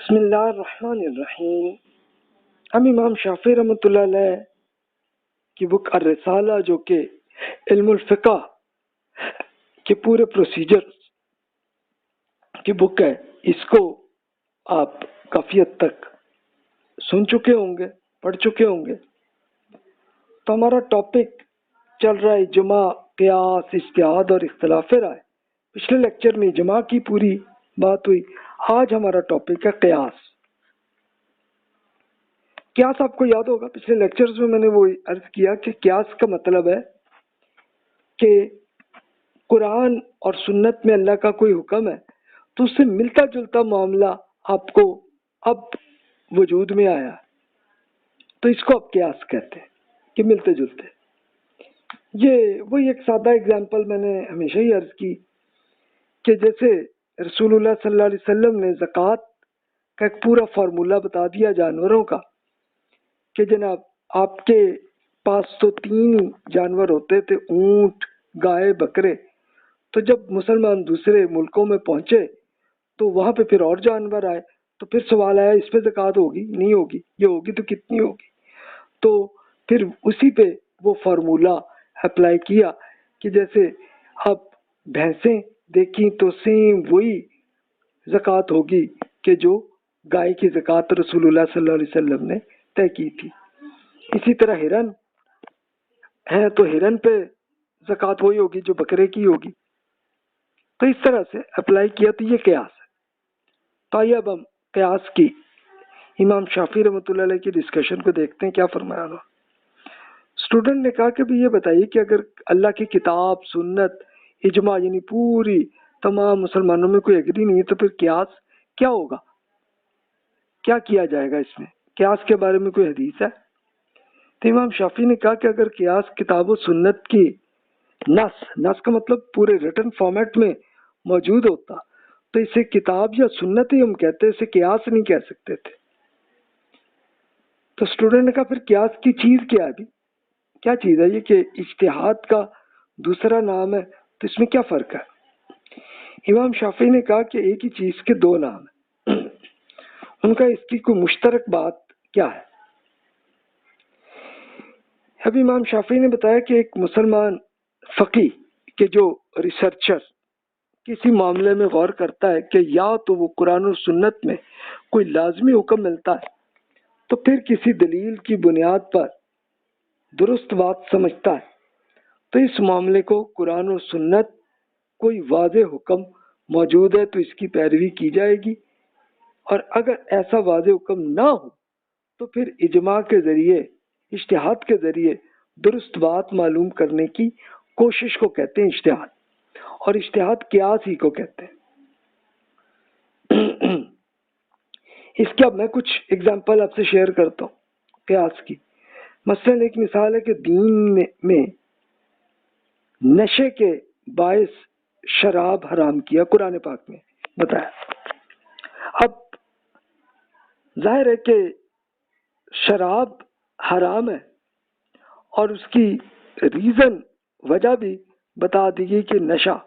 بسم اللہ الرحمن الرحیم. ہم امام شافعی رحمۃ اللہ علیہ کی بک الرسالہ جو کہ علم الفقہ کے پورے پروسیجر کی بک ہے، اس کو آپ کافی حد تک سن چکے ہوں گے، پڑھ چکے ہوں گے. تو ہمارا ٹاپک چل رہا ہے اجماع، قیاس، اجتہاد اور اختلاف رائے. پچھلے لیکچر میں اجماع کی پوری بات ہوئی. آج ہمارا ٹاپک ہے قیاس. قیاس آپ کو یاد ہوگا، پچھلے لیکچرز میں نے وہ عرض کیا کہ قیاس کا مطلب ہے کہ قرآن اور سنت میں اللہ کا کوئی حکم ہے تو اس سے ملتا جلتا معاملہ آپ کو اب وجود میں آیا، تو اس کو آپ قیاس کہتے ہیں کہ ملتے جلتے. یہ وہی ایک سادہ اگزامپل میں نے ہمیشہ ہی عرض کی کہ جیسے رسول اللہ صلی اللہ علیہ وسلم نے زکوٰۃ کا ایک پورا فارمولہ بتا دیا جانوروں کا کہ جناب آپ کے پاس تو 3 جانور ہوتے تھے، اونٹ، گائے، بکرے. تو جب مسلمان دوسرے ملکوں میں پہنچے تو وہاں پہ پھر اور جانور آئے، تو پھر سوال آیا اس پہ زکوٰۃ ہوگی نہیں ہوگی، یہ ہوگی تو کتنی ہوگی. تو پھر اسی پہ وہ فارمولہ اپلائی کیا کہ جیسے اب بھینسیں دیکھیں تو سیم وہی زکوٰۃ ہوگی کہ جو گائے کی زکوٰۃ رسول اللہ صلی اللہ علیہ وسلم نے طے کی تھی. اسی طرح ہرن ہے تو ہرن پہ زکوٰۃ وہی ہوگی جو بکرے کی ہوگی. تو اس طرح سے اپلائی کیا تو یہ قیاس ہے. تو آئیے اب ہم قیاس کی امام شافعی رحمۃ اللہ علیہ کی ڈسکشن کو دیکھتے ہیں. کیا فرمایا انہوں نے؟ اسٹوڈنٹ نے کہا کہ بھی یہ بتائیے کہ اگر اللہ کی کتاب، سنت، اجماع یعنی پوری تمام مسلمانوں میں کوئی ایگری نہیں ہے تو پھر قیاس کیا ہوگا، کیا کیا جائے گا؟ اس میں قیاس کے بارے میں کوئی حدیث ہے؟ تو امام شافعی نے کہا کہ اگر قیاس کتاب و سنت کی نص کا مطلب پورے ریٹن فارمیٹ میں موجود ہوتا تو اسے کتاب یا سنت ہی ہم کہتے، اسے قیاس نہیں کہہ سکتے تھے. تو اسٹوڈنٹ نے کہا پھر قیاس کی چیز کیا ہے؟ کیا چیز ہے یہ کہ اجتہاد کا دوسرا نام ہے، تو اس میں کیا فرق ہے؟ امام شافعی نے کہا کہ ایک ہی چیز کے 2 نام ہیں. ان کا اس کی کوئی مشترک بات کیا ہے؟ اب امام شافعی نے بتایا کہ ایک مسلمان فقی کہ جو ریسرچر کسی معاملے میں غور کرتا ہے کہ یا تو وہ قرآن اور سنت میں کوئی لازمی حکم ملتا ہے تو پھر کسی دلیل کی بنیاد پر درست بات سمجھتا ہے تو اس معاملے کو قرآن اور سنت کوئی واضح حکم موجود ہے تو اس کی پیروی کی جائے گی، اور اگر ایسا واضح حکم نہ ہو تو پھر اجماع کے ذریعے، اجتہاد کے ذریعے درست بات معلوم کرنے کی کوشش کو کہتے ہیں اجتہاد، اور اجتہاد قیاس ہی کو کہتے ہیں. اس کے اب میں کچھ اگزامپل آپ سے شیئر کرتا ہوں قیاس کی. مثلا ایک مثال ہے کہ دین میں نشے کے باعث شراب حرام کیا، قرآن پاک میں بتایا. اب ظاہر ہے کہ شراب حرام ہے اور اس کی ریزن، وجہ بھی بتا دی گئی کہ نشہ،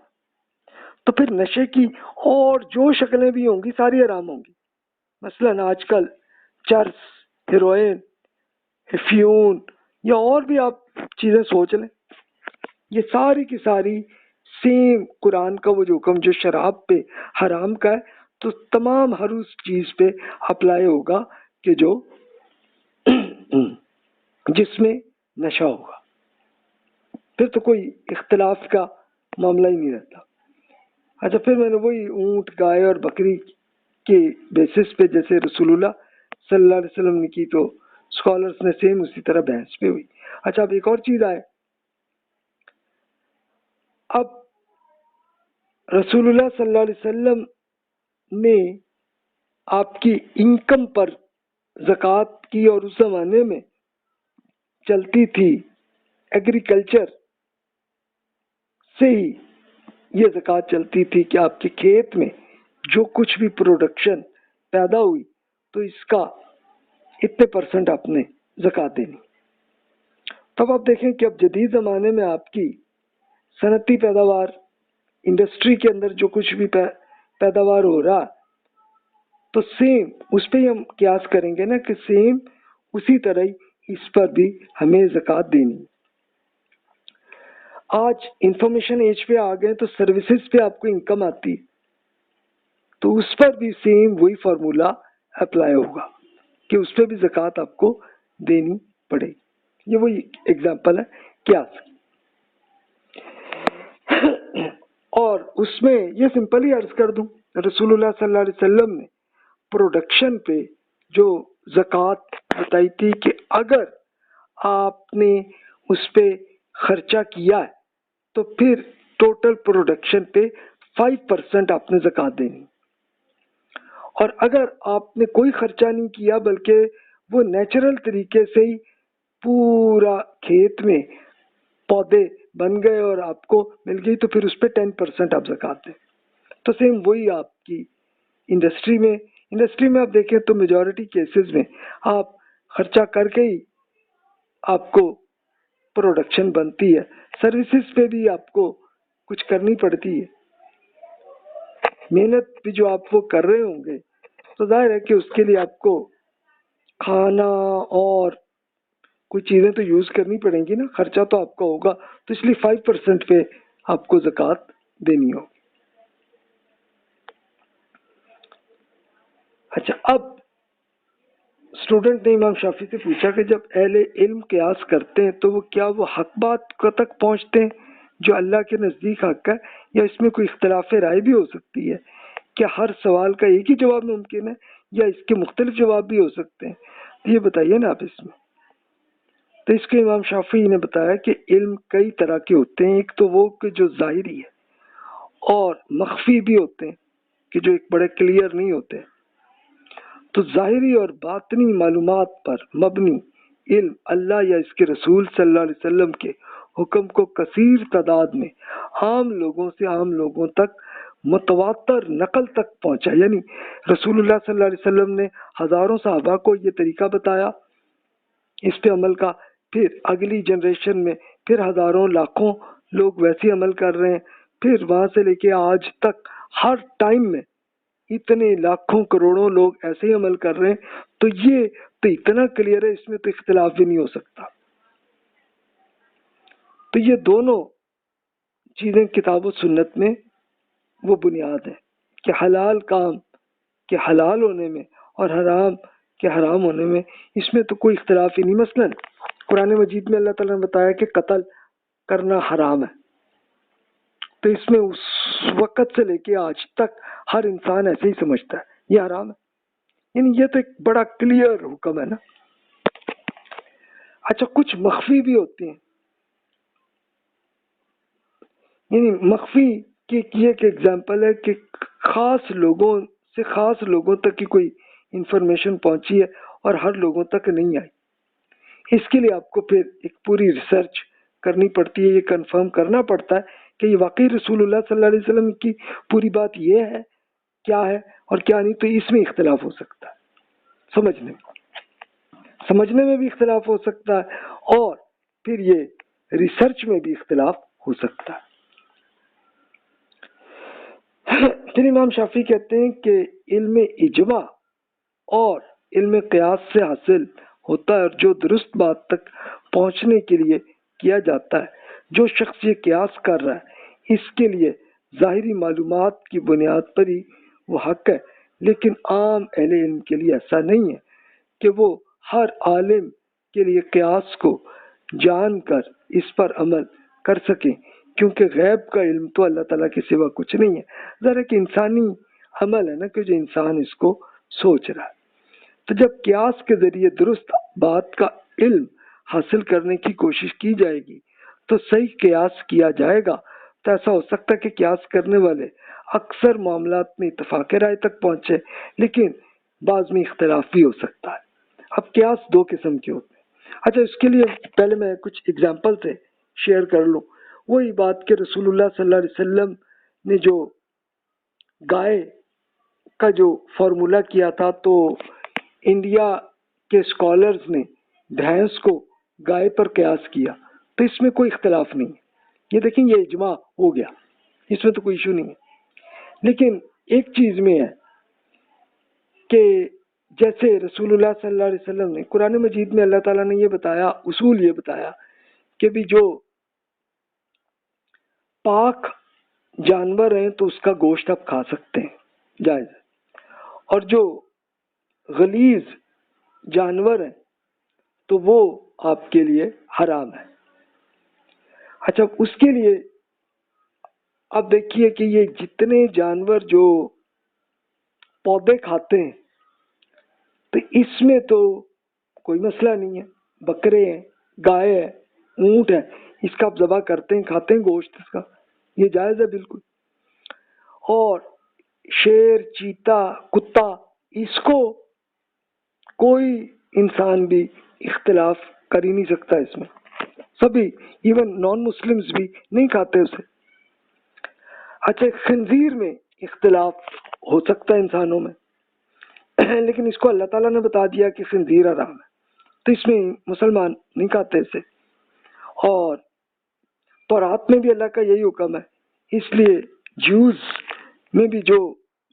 تو پھر نشے کی اور جو شکلیں بھی ہوں گی ساری حرام ہوں گی. مثلا آج کل چرس، ہیروئن، افیون یا اور بھی آپ چیزیں سوچ لیں، یہ ساری کی ساری سیم قرآن کا وہ جو حکم جو شراب پہ حرام کا ہے تو تمام ہر اس چیز پہ اپلائی ہوگا کہ جو جس میں نشہ ہوگا. پھر تو کوئی اختلاف کا معاملہ ہی نہیں رہتا. اچھا، پھر میں نے وہی اونٹ، گائے اور بکری کے بیسس پہ جیسے رسول اللہ صلی اللہ علیہ وسلم نے کی تو اسکالرس نے سیم اسی طرح بحث پہ ہوئی. اچھا، اب ایک اور چیز آئے. اب رسول اللہ صلی اللہ علیہ وسلم نے آپ کی انکم پر زکوٰۃ کی، اور اس زمانے میں چلتی تھی ایگریکلچر سے ہی یہ زکوٰۃ چلتی تھی کہ آپ کے کھیت میں جو کچھ بھی پروڈکشن پیدا ہوئی تو اس کا اتنے % آپ نے زکوٰۃ دینی. تب آپ دیکھیں کہ اب جدید زمانے میں آپ کی صنعتی پیداوار، انڈسٹری کے اندر جو کچھ بھی پیداوار ہو رہا تو سیم اس پہ ہی ہم قیاس کریں گے نا کہ سیم اسی طرح ہی اس پر بھی ہمیں زکوٰۃ دینی ہے۔ آج انفارمیشن ایج پہ آ گئے تو سروسز پہ آپ کو انکم آتی ہے، تو اس پر بھی سیم وہی فارمولا اپلائی ہوگا کہ اس پہ بھی زکوٰۃ آپ کو دینی پڑے گی۔ یہ وہی ایگزامپل ہے قیاس کی۔ اور اس میں یہ سمپل ہی عرض کر دوں، رسول اللہ صلی اللہ علیہ وسلم نے پروڈکشن پہ جو زکوٰۃ بتائی تھی کہ اگر آپ نے اس پہ خرچہ کیا ہے تو پھر ٹوٹل پروڈکشن پہ 5% آپ نے زکوٰۃ دینی، اور اگر آپ نے کوئی خرچہ نہیں کیا بلکہ وہ نیچرل طریقے سے ہی پورا کھیت میں پودے بن گئے اور آپ کو مل گئی تو پھر اس پہ 10% آپ زکوٰۃ دیں۔ تو سیم وہی آپ کی انڈسٹری میں آپ دیکھیں تو میجورٹی کیسز میں آپ خرچہ کر کے ہی آپ کو پروڈکشن بنتی ہے۔ سروسز پہ بھی آپ کو کچھ کرنی پڑتی ہے، محنت بھی جو آپ وہ کر رہے ہوں گے تو ظاہر ہے کہ اس کے لیے آپ کو کھانا اور کوئی چیزیں تو یوز کرنی پڑیں گی نا، خرچہ تو آپ کا ہوگا، تو اس لیے 5% پہ آپ کو زکوٰۃ دینی ہوگی۔ اچھا، اب اسٹوڈنٹ نے امام شافعی سے پوچھا کہ جب اہل علم قیاس کرتے ہیں تو وہ کیا وہ حق بات تک پہنچتے ہیں جو اللہ کے نزدیک حق ہے، یا اس میں کوئی اختلاف رائے بھی ہو سکتی ہے؟ کیا ہر سوال کا ایک ہی جواب ممکن ہے یا اس کے مختلف جواب بھی ہو سکتے ہیں؟ تو یہ بتائیے نا آپ اس میں۔ تو اس کے امام شافعی نے بتایا کہ علم کئی طرح کے ہوتے ہیں، ایک تو وہ کہ جو ظاہری ہے اور مخفی بھی ہوتے ہیں کہ جو ایک بڑے کلیئر نہیں ہوتے۔ تو ظاہری اور باطنی معلومات پر مبنی علم اللہ یا اس کے رسول صلی اللہ علیہ وسلم کے حکم کو کثیر تعداد میں عام لوگوں سے عام لوگوں تک متواتر نقل تک پہنچا، یعنی رسول اللہ صلی اللہ علیہ وسلم نے ہزاروں صحابہ کو یہ طریقہ بتایا اس پہ عمل کا، پھر اگلی جنریشن میں پھر ہزاروں لاکھوں لوگ ویسے عمل کر رہے ہیں، پھر وہاں سے لے کے آج تک ہر ٹائم میں اتنے لاکھوں کروڑوں لوگ ایسے ہی عمل کر رہے ہیں، تو یہ تو اتنا کلیئر ہے، اس میں تو اختلاف بھی نہیں ہو سکتا۔ تو یہ دونوں چیزیں کتاب و سنت میں وہ بنیاد ہے کہ حلال کام کے حلال ہونے میں اور حرام کے حرام ہونے میں اس میں تو کوئی اختلاف ہی نہیں۔ مثلا قرآن مجید میں اللہ تعالیٰ نے بتایا کہ قتل کرنا حرام ہے، تو اس میں اس وقت سے لے کے آج تک ہر انسان ایسے ہی سمجھتا ہے یہ حرام ہے، یعنی یہ تو ایک بڑا کلیئر حکم ہے نا۔ اچھا، کچھ مخفی بھی ہوتے ہیں، یعنی مخفی کی یہ ایک ایگزامپل ہے کہ خاص لوگوں سے خاص لوگوں تک کی کوئی انفارمیشن پہنچی ہے اور ہر لوگوں تک نہیں آئی، اس کے لیے آپ کو پھر ایک پوری ریسرچ کرنی پڑتی ہے، یہ کنفرم کرنا پڑتا ہے کہ یہ واقعی رسول اللہ صلی اللہ علیہ وسلم کی پوری بات یہ ہے کیا ہے اور کیا نہیں، تو اس میں اختلاف ہو سکتا ہے، سمجھنے میں بھی اختلاف ہو سکتا ہے، اور پھر یہ ریسرچ میں بھی اختلاف ہو سکتا ہے۔ پھر امام شافعی کہتے ہیں کہ علم اجماع اور علم قیاس سے حاصل ہوتا ہے، اور جو درست بات تک پہنچنے کے لیے کیا جاتا ہے۔ جو شخص یہ قیاس کر رہا ہے اس کے لیے ظاہری معلومات کی بنیاد پر ہی وہ حق ہے، لیکن عام اہل علم کے لیے ایسا نہیں ہے کہ وہ ہر عالم کے لیے قیاس کو جان کر اس پر عمل کر سکیں، کیونکہ غیب کا علم تو اللہ تعالیٰ کے سوا کچھ نہیں ہے، ذرا کہ انسانی عمل ہے نا کہ جو انسان اس کو سوچ رہا ہے۔ تو جب قیاس کے ذریعے درست بات کا علم حاصل کرنے کی کوشش کی جائے گی تو صحیح قیاس کیا جائے گا، تو ایسا ہو سکتا ہے کہ قیاس کرنے والے اکثر معاملات میں اتفاق رائے تک پہنچے، لیکن بعض میں اختلاف بھی ہو سکتا ہے۔ اب قیاس دو قسم کے ہوتے ہیں۔ اچھا، اس کے لیے پہلے میں کچھ ایگزامپل سے شیئر کر لوں۔ وہی بات کہ رسول اللہ صلی اللہ علیہ وسلم نے جو گائے کا جو فارمولا کیا تھا، تو انڈیا کے اسکالرز نے بھینس کو گائے پر قیاس کیا، تو اس میں کوئی اختلاف نہیں ہے، یہ دیکھیں یہ اجماع ہو گیا، اس میں تو کوئی ایشو نہیں ہے۔ لیکن ایک چیز میں ہے کہ جیسے رسول اللہ صلی اللہ علیہ وسلم نے قرآن مجید میں اللہ تعالیٰ نے یہ بتایا، اصول یہ بتایا کہ بھی جو پاک جانور ہیں تو اس کا گوشت آپ کھا سکتے ہیں، جائز ہے، اور جو غلیظ جانور ہیں تو وہ آپ کے لیے حرام ہے۔ اچھا، اس کے لیے اب دیکھیے کہ یہ جتنے جانور جو پودے کھاتے ہیں تو اس میں تو کوئی مسئلہ نہیں ہے، بکرے ہیں، گائے ہے، اونٹ ہے، اس کا آپ ذبح کرتے ہیں، کھاتے ہیں گوشت اس کا، یہ جائز ہے بالکل۔ اور شیر، چیتا، کتا، اس کو کوئی انسان بھی اختلاف کر ہی نہیں سکتا، اس میں سبھی ایون نان مسلمز بھی نہیں کھاتے اسے۔ اچھا، خنزیر میں اختلاف ہو سکتا ہے انسانوں میں، لیکن اس کو اللہ تعالیٰ نے بتا دیا کہ خنزیر حرام ہے، تو اس میں مسلمان نہیں کھاتے اسے۔ اور تورات میں بھی اللہ کا یہی حکم ہے، اس لیے جیوز میں بھی جو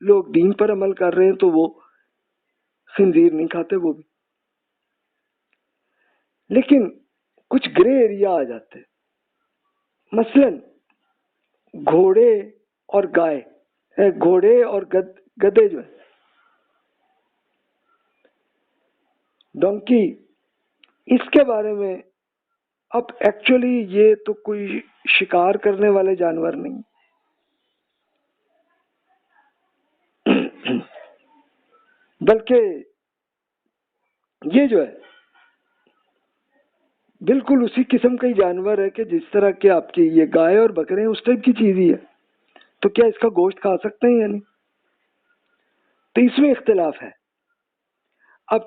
لوگ دین پر عمل کر رہے ہیں تو وہ خنزیر نہیں کھاتے وہ بھی، لیکن کچھ گرے ایریا آ جاتے، مثلا گھوڑے اور گائے، گھوڑے اور گدے جو ہے، ڈونکی، اس کے بارے میں اب ایکچولی یہ تو کوئی شکار کرنے والے جانور نہیں، بلکہ یہ جو ہے بالکل اسی قسم کا ہی جانور ہے کہ جس طرح کہ آپ کی یہ گائے اور بکرے ہیں اس ٹائپ کی چیز ہی ہے، تو کیا اس کا گوشت کھا سکتے ہیں یعنی؟ تو اس میں اختلاف ہے۔ اب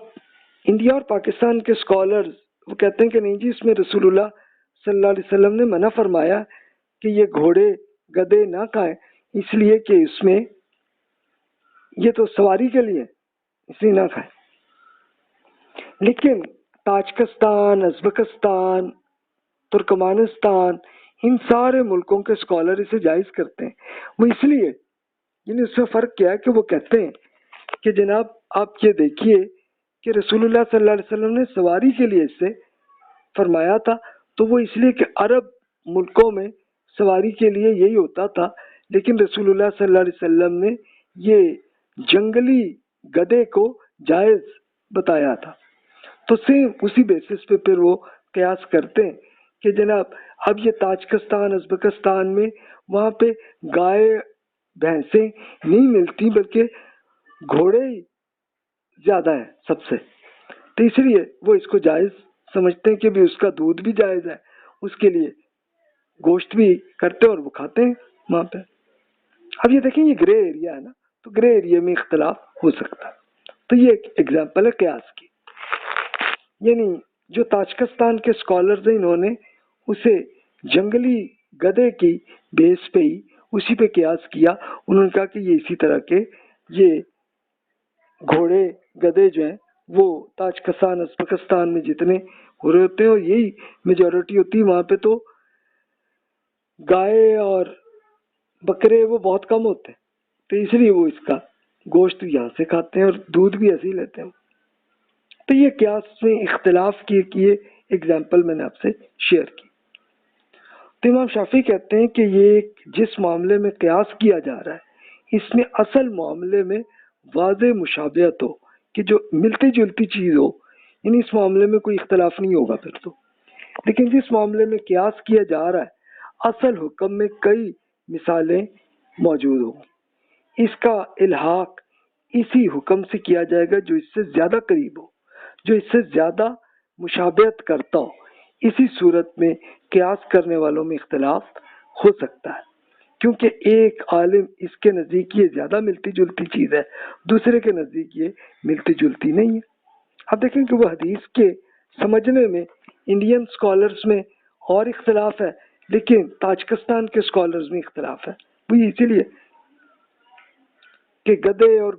انڈیا اور پاکستان کے اسکالرز وہ کہتے ہیں کہ نہیں جی، اس میں رسول اللہ صلی اللہ علیہ وسلم نے منع فرمایا کہ یہ گھوڑے گدے نہ کھائیں، اس لیے کہ اس میں یہ تو سواری کے لیے، اس لیے نہ کھائیں۔ لیکن تاجکستان، ازبکستان، ترکمانستان، ان سارے ملکوں کے اسکالر اسے جائز کرتے ہیں۔ وہ اس لیے، یعنی اس میں فرق کیا ہے کہ وہ کہتے ہیں کہ جناب آپ یہ دیکھیے کہ رسول اللہ صلی اللہ علیہ وسلم نے سواری کے لیے اس سے فرمایا تھا، تو وہ اس لیے کہ عرب ملکوں میں سواری کے لیے یہی ہوتا تھا، لیکن رسول اللہ صلی اللہ علیہ وسلم نے یہ جنگلی گدے کو جائز بتایا تھا، تو سیم اسی بیسس پہ پھر وہ قیاس کرتے ہیں کہ جناب اب یہ تاجکستان، ازبکستان میں وہاں پہ گائے بھینسیں نہیں ملتی بلکہ گھوڑے ہی زیادہ ہیں سب سے، تو اس لیے وہ اس کو جائز سمجھتے ہیں کہ بھی اس کا دودھ بھی جائز ہے، اس کے لیے گوشت بھی کرتے اور وہ کھاتے ہیں وہاں پہ۔ اب یہ دیکھیں یہ گرے ایریا ہے نا، تو گرے ایریا میں اختلاف ہو سکتا ہے، تو یہ ایک ایگزامپل ہے قیاس کی، یعنی جو تاجکستان کے اسکالرز ہیں انہوں نے اسے جنگلی گدے کی بیس پہ ہی اسی پہ قیاس کیا، انہوں نے کہا کہ یہ اسی طرح کے یہ گھوڑے گدے جو ہیں وہ تاجکستان، ازبکستان میں جتنے ہو رہے ہوتے ہیں اور یہی میجورٹی ہوتی ہے، وہاں پہ تو گائے اور بکرے وہ بہت کم ہوتے ہیں، تو اس لیے وہ اس کا گوشت یہاں سے کھاتے ہیں اور دودھ بھی ایسے ہی لیتے ہیں۔ تو یہ قیاس میں اختلاف کی یہ ایگزامپل میں نے آپ سے شیئر کی۔ تو امام شافعی کہتے ہیں کہ یہ جس معاملے میں قیاس کیا جا رہا ہے اس میں اصل معاملے میں واضح مشابہت ہو، کہ جو ملتی جلتی چیز ہو، یعنی اس معاملے میں کوئی اختلاف نہیں ہوگا پھر تو۔ لیکن جس معاملے میں قیاس کیا جا رہا ہے اصل حکم میں کئی مثالیں موجود ہوں، اس کا الحاق اسی حکم سے کیا جائے گا جو اس سے زیادہ قریب ہو، جو اس سے زیادہ مشابہت کرتا ہو، اسی صورت میں قیاس کرنے والوں میں اختلاف ہو سکتا ہے، کیونکہ ایک عالم اس کے نزدیک یہ زیادہ ملتی جلتی چیز ہے، دوسرے کے نزدیک یہ ملتی جلتی نہیں ہے۔ اب دیکھیں کہ وہ حدیث کے سمجھنے میں انڈین اسکالرز میں اور اختلاف ہے، لیکن تاجکستان کے اسکالرز میں اختلاف ہے، وہ اسی لیے کہ گدے اور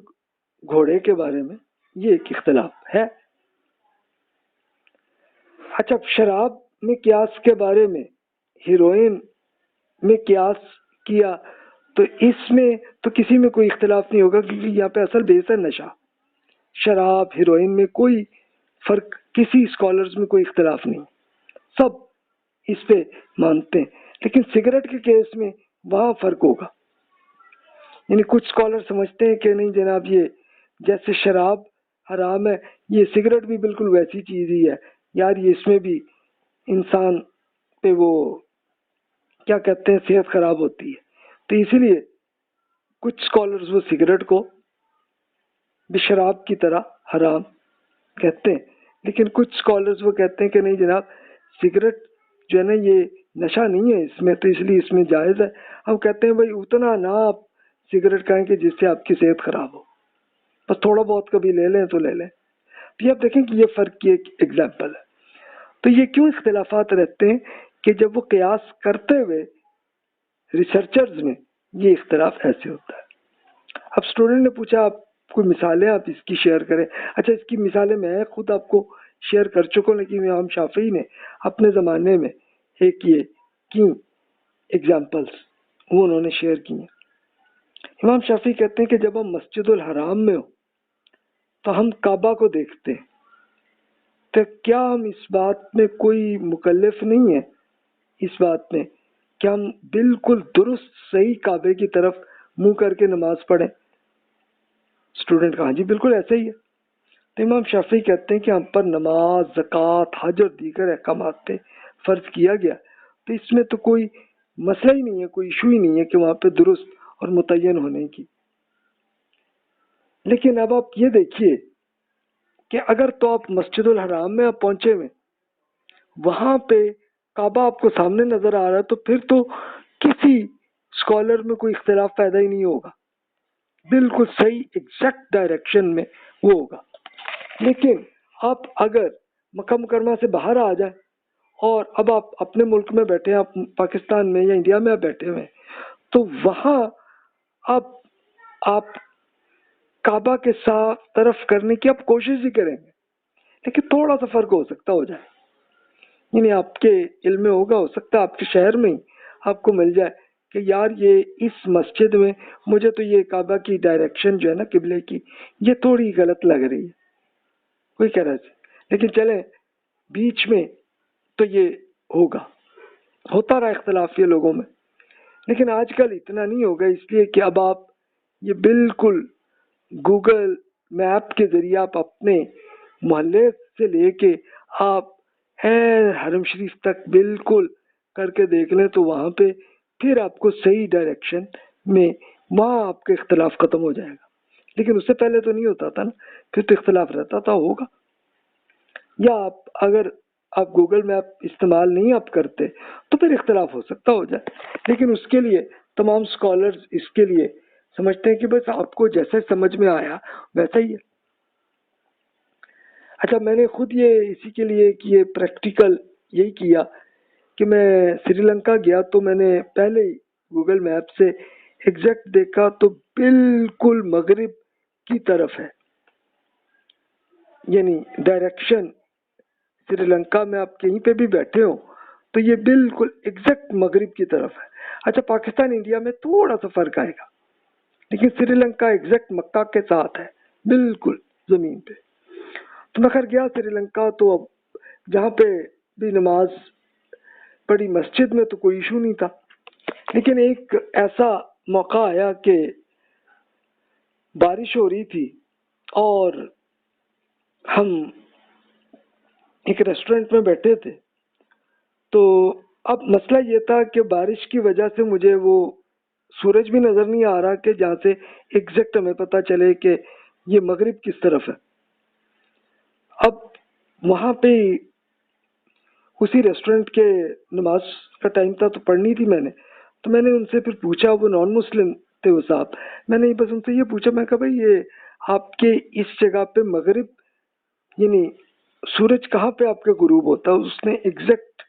گھوڑے کے بارے میں یہ ایک اختلاف ہے۔ اچھا، شراب میں قیاس کے بارے میں، ہیروئن میں قیاس کیا تو اس میں تو کسی میں کوئی اختلاف نہیں ہوگا، کیونکہ یہاں پہ اصل بیس ہے نشہ، شراب ہیروئن میں کوئی فرق، کسی اسکالرز میں کوئی اختلاف نہیں، سب اس پہ مانتے ہیں. لیکن سگریٹ کے کیس میں وہاں فرق ہوگا. یعنی کچھ اسکالر سمجھتے ہیں کہ نہیں جناب یہ جیسے شراب حرام ہے، یہ سگریٹ بھی بالکل ویسی چیز ہی ہے یار، یہ اس میں بھی انسان پہ وہ کیا کہتے ہیں صحت خراب ہوتی ہے. تو اسی لیے کچھ اسکالرز وہ سگریٹ کو بھی شراب کی طرح حرام کہتے ہیں، لیکن کچھ اسکالرز وہ کہتے ہیں کہ نہیں جناب سگریٹ جو ہے نا یہ نشہ نہیں ہے اس میں، تو اس لیے اس میں جائز ہے. ہم کہتے ہیں بھائی اتنا نہ آپ سگریٹ کھائیں کہ جس سے آپ کی صحت خراب ہو، بس تھوڑا بہت کبھی لے لیں تو لے لیں. تو یہ آپ دیکھیں کہ یہ فرق کی ایک ایگزامپل ہے. تو یہ کیوں اختلافات رہتے ہیں کہ جب وہ قیاس کرتے ہوئے ریسرچرز میں یہ اختلاف ایسے ہوتا ہے. اب اسٹوڈنٹ نے پوچھا آپ کوئی مثالیں آپ اس کی شیئر کریں. اچھا اس کی مثالیں میں خود آپ کو شیئر کر چکا ہوں، لیکن امام شافعی نے اپنے زمانے میں ایک یہ کی ایگزامپلس وہ انہوں نے شیئر کی ہیں. امام شافعی کہتے ہیں کہ جب ہم مسجد الحرام میں ہو تو ہم کعبہ کو دیکھتے ہیں، تو کیا ہم اس بات میں کوئی مکلف نہیں ہے، اس بات میں کہ ہم بالکل درست صحیح کعبے کی طرف منہ کر کے نماز پڑھیں؟ اسٹوڈنٹ کہا جی بالکل ایسا ہی ہے. تو امام شافعی کہتے ہیں کہ ہم پر نماز، زکوٰۃ، حج اور دیگر احکامات پہ فرض کیا گیا، تو اس میں تو کوئی مسئلہ ہی نہیں ہے، کوئی ایشو ہی نہیں ہے کہ وہاں پہ درست اور متعین ہونے کی. لیکن اب آپ یہ دیکھیے کہ اگر تو آپ مسجد الحرام میں آپ پہنچے ہوئے، وہاں پہ کعبہ آپ کو سامنے نظر آ رہا ہے، تو پھر تو کسی اسکالر میں کوئی اختلاف پیدا ہی نہیں ہوگا، بالکل صحیح ایگزیکٹ ڈائریکشن میں وہ ہوگا. لیکن آپ اگر مکہ مکرمہ سے باہر آ جائیں اور اب آپ اپنے ملک میں بیٹھے ہیں، آپ پاکستان میں یا انڈیا میں آپ بیٹھے ہوئے ہیں، تو وہاں آپ کعبہ کے ساتھ طرف کرنے کی آپ کوشش ہی کریں گے، لیکن تھوڑا سا فرق ہو سکتا ہو جائے. یعنی آپ کے علم میں ہوگا، ہو سکتا ہے آپ کے شہر میں ہی آپ کو مل جائے کہ یار یہ اس مسجد میں مجھے تو یہ کعبہ کی ڈائریکشن جو ہے نا قبلے کی یہ تھوڑی غلط لگ رہی ہے، کوئی کہہ رہا ہے. لیکن چلیں بیچ میں تو یہ ہوتا رہا اختلاف یہ لوگوں میں، لیکن آج کل اتنا نہیں ہوگا، اس لیے کہ اب آپ یہ بالکل گوگل میپ کے ذریعے آپ اپنے محلے سے لے کے آپ حرم شریف تک بالکل کر کے دیکھ لیں، تو وہاں پہ پھر آپ کو صحیح ڈائریکشن میں وہاں آپ کا اختلاف ختم ہو جائے گا. لیکن اس سے پہلے تو نہیں ہوتا تھا نا، پھر تو اختلاف رہتا تھا، ہوگا. یا اگر آپ گوگل میپ استعمال نہیں آپ کرتے تو پھر اختلاف ہو سکتا ہو جائے، لیکن اس کے لیے تمام اسکالرز اس کے لیے سمجھتے ہیں کہ بس آپ کو جیسے سمجھ میں آیا ویسا ہی ہے. اچھا میں نے خود یہ اسی کے لیے کہ یہ پریکٹیکل یہی کیا کہ میں سری لنکا گیا تو میں نے پہلے ہی گوگل میپ سے ایگزیکٹ دیکھا تو بالکل مغرب کی طرف ہے، یعنی ڈائریکشن سری لنکا میں آپ کہیں پہ بھی بیٹھے ہو تو یہ بالکل ایگزیکٹ مغرب کی طرف ہے. اچھا پاکستان انڈیا میں تھوڑا سا فرق آئے گا، لیکن سری لنکا ایگزیکٹ مکہ کے ساتھ ہے بالکل زمین پہ. تو میں خیر گیا سری لنکا، تو اب جہاں پہ بھی نماز پڑھی مسجد میں تو کوئی ایشو نہیں تھا، لیکن ایک ایسا موقع آیا کہ بارش ہو رہی تھی اور ہم ایک ریسٹورنٹ میں بیٹھے تھے. تو اب مسئلہ یہ تھا کہ بارش کی وجہ سے مجھے وہ سورج بھی نظر نہیں آ رہا کہ جہاں سے ایگزیکٹ ہمیں پتہ چلے کہ یہ مغرب کس طرف ہے. اب وہاں پہ اسی ریسٹورنٹ کے نماز کا ٹائم تھا تو پڑھنی تھی میں نے، تو میں نے ان سے پھر پوچھا، وہ نان مسلم تھے وہ صاحب، میں نے بس ان سے یہ پوچھا، میں کہا بھائی یہ آپ کے اس جگہ پہ مغرب یعنی سورج کہاں پہ آپ کا غروب ہوتا ہے؟ اس نے ایگزیکٹ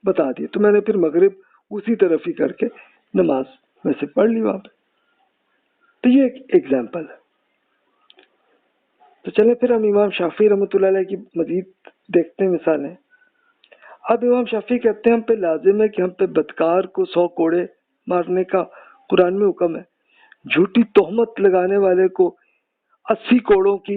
بتا دیا، تو میں نے پھر مغرب اسی طرف ہی کر کے نماز ویسے پڑھ لی وہاں پہ. تو یہ ایک ایگزامپل ہے. تو چلیں پھر ہم امام شافعی رحمۃ اللہ علیہ کی مزید دیکھتے ہیں مثالیں. اب امام شافعی کہتے ہیں ہم پہ لازم ہے کہ ہم پہ بدکار کو 100 کوڑے مارنے کا قرآن میں حکم ہے، جھوٹی تہمت لگانے والے کو 80 کوڑوں کی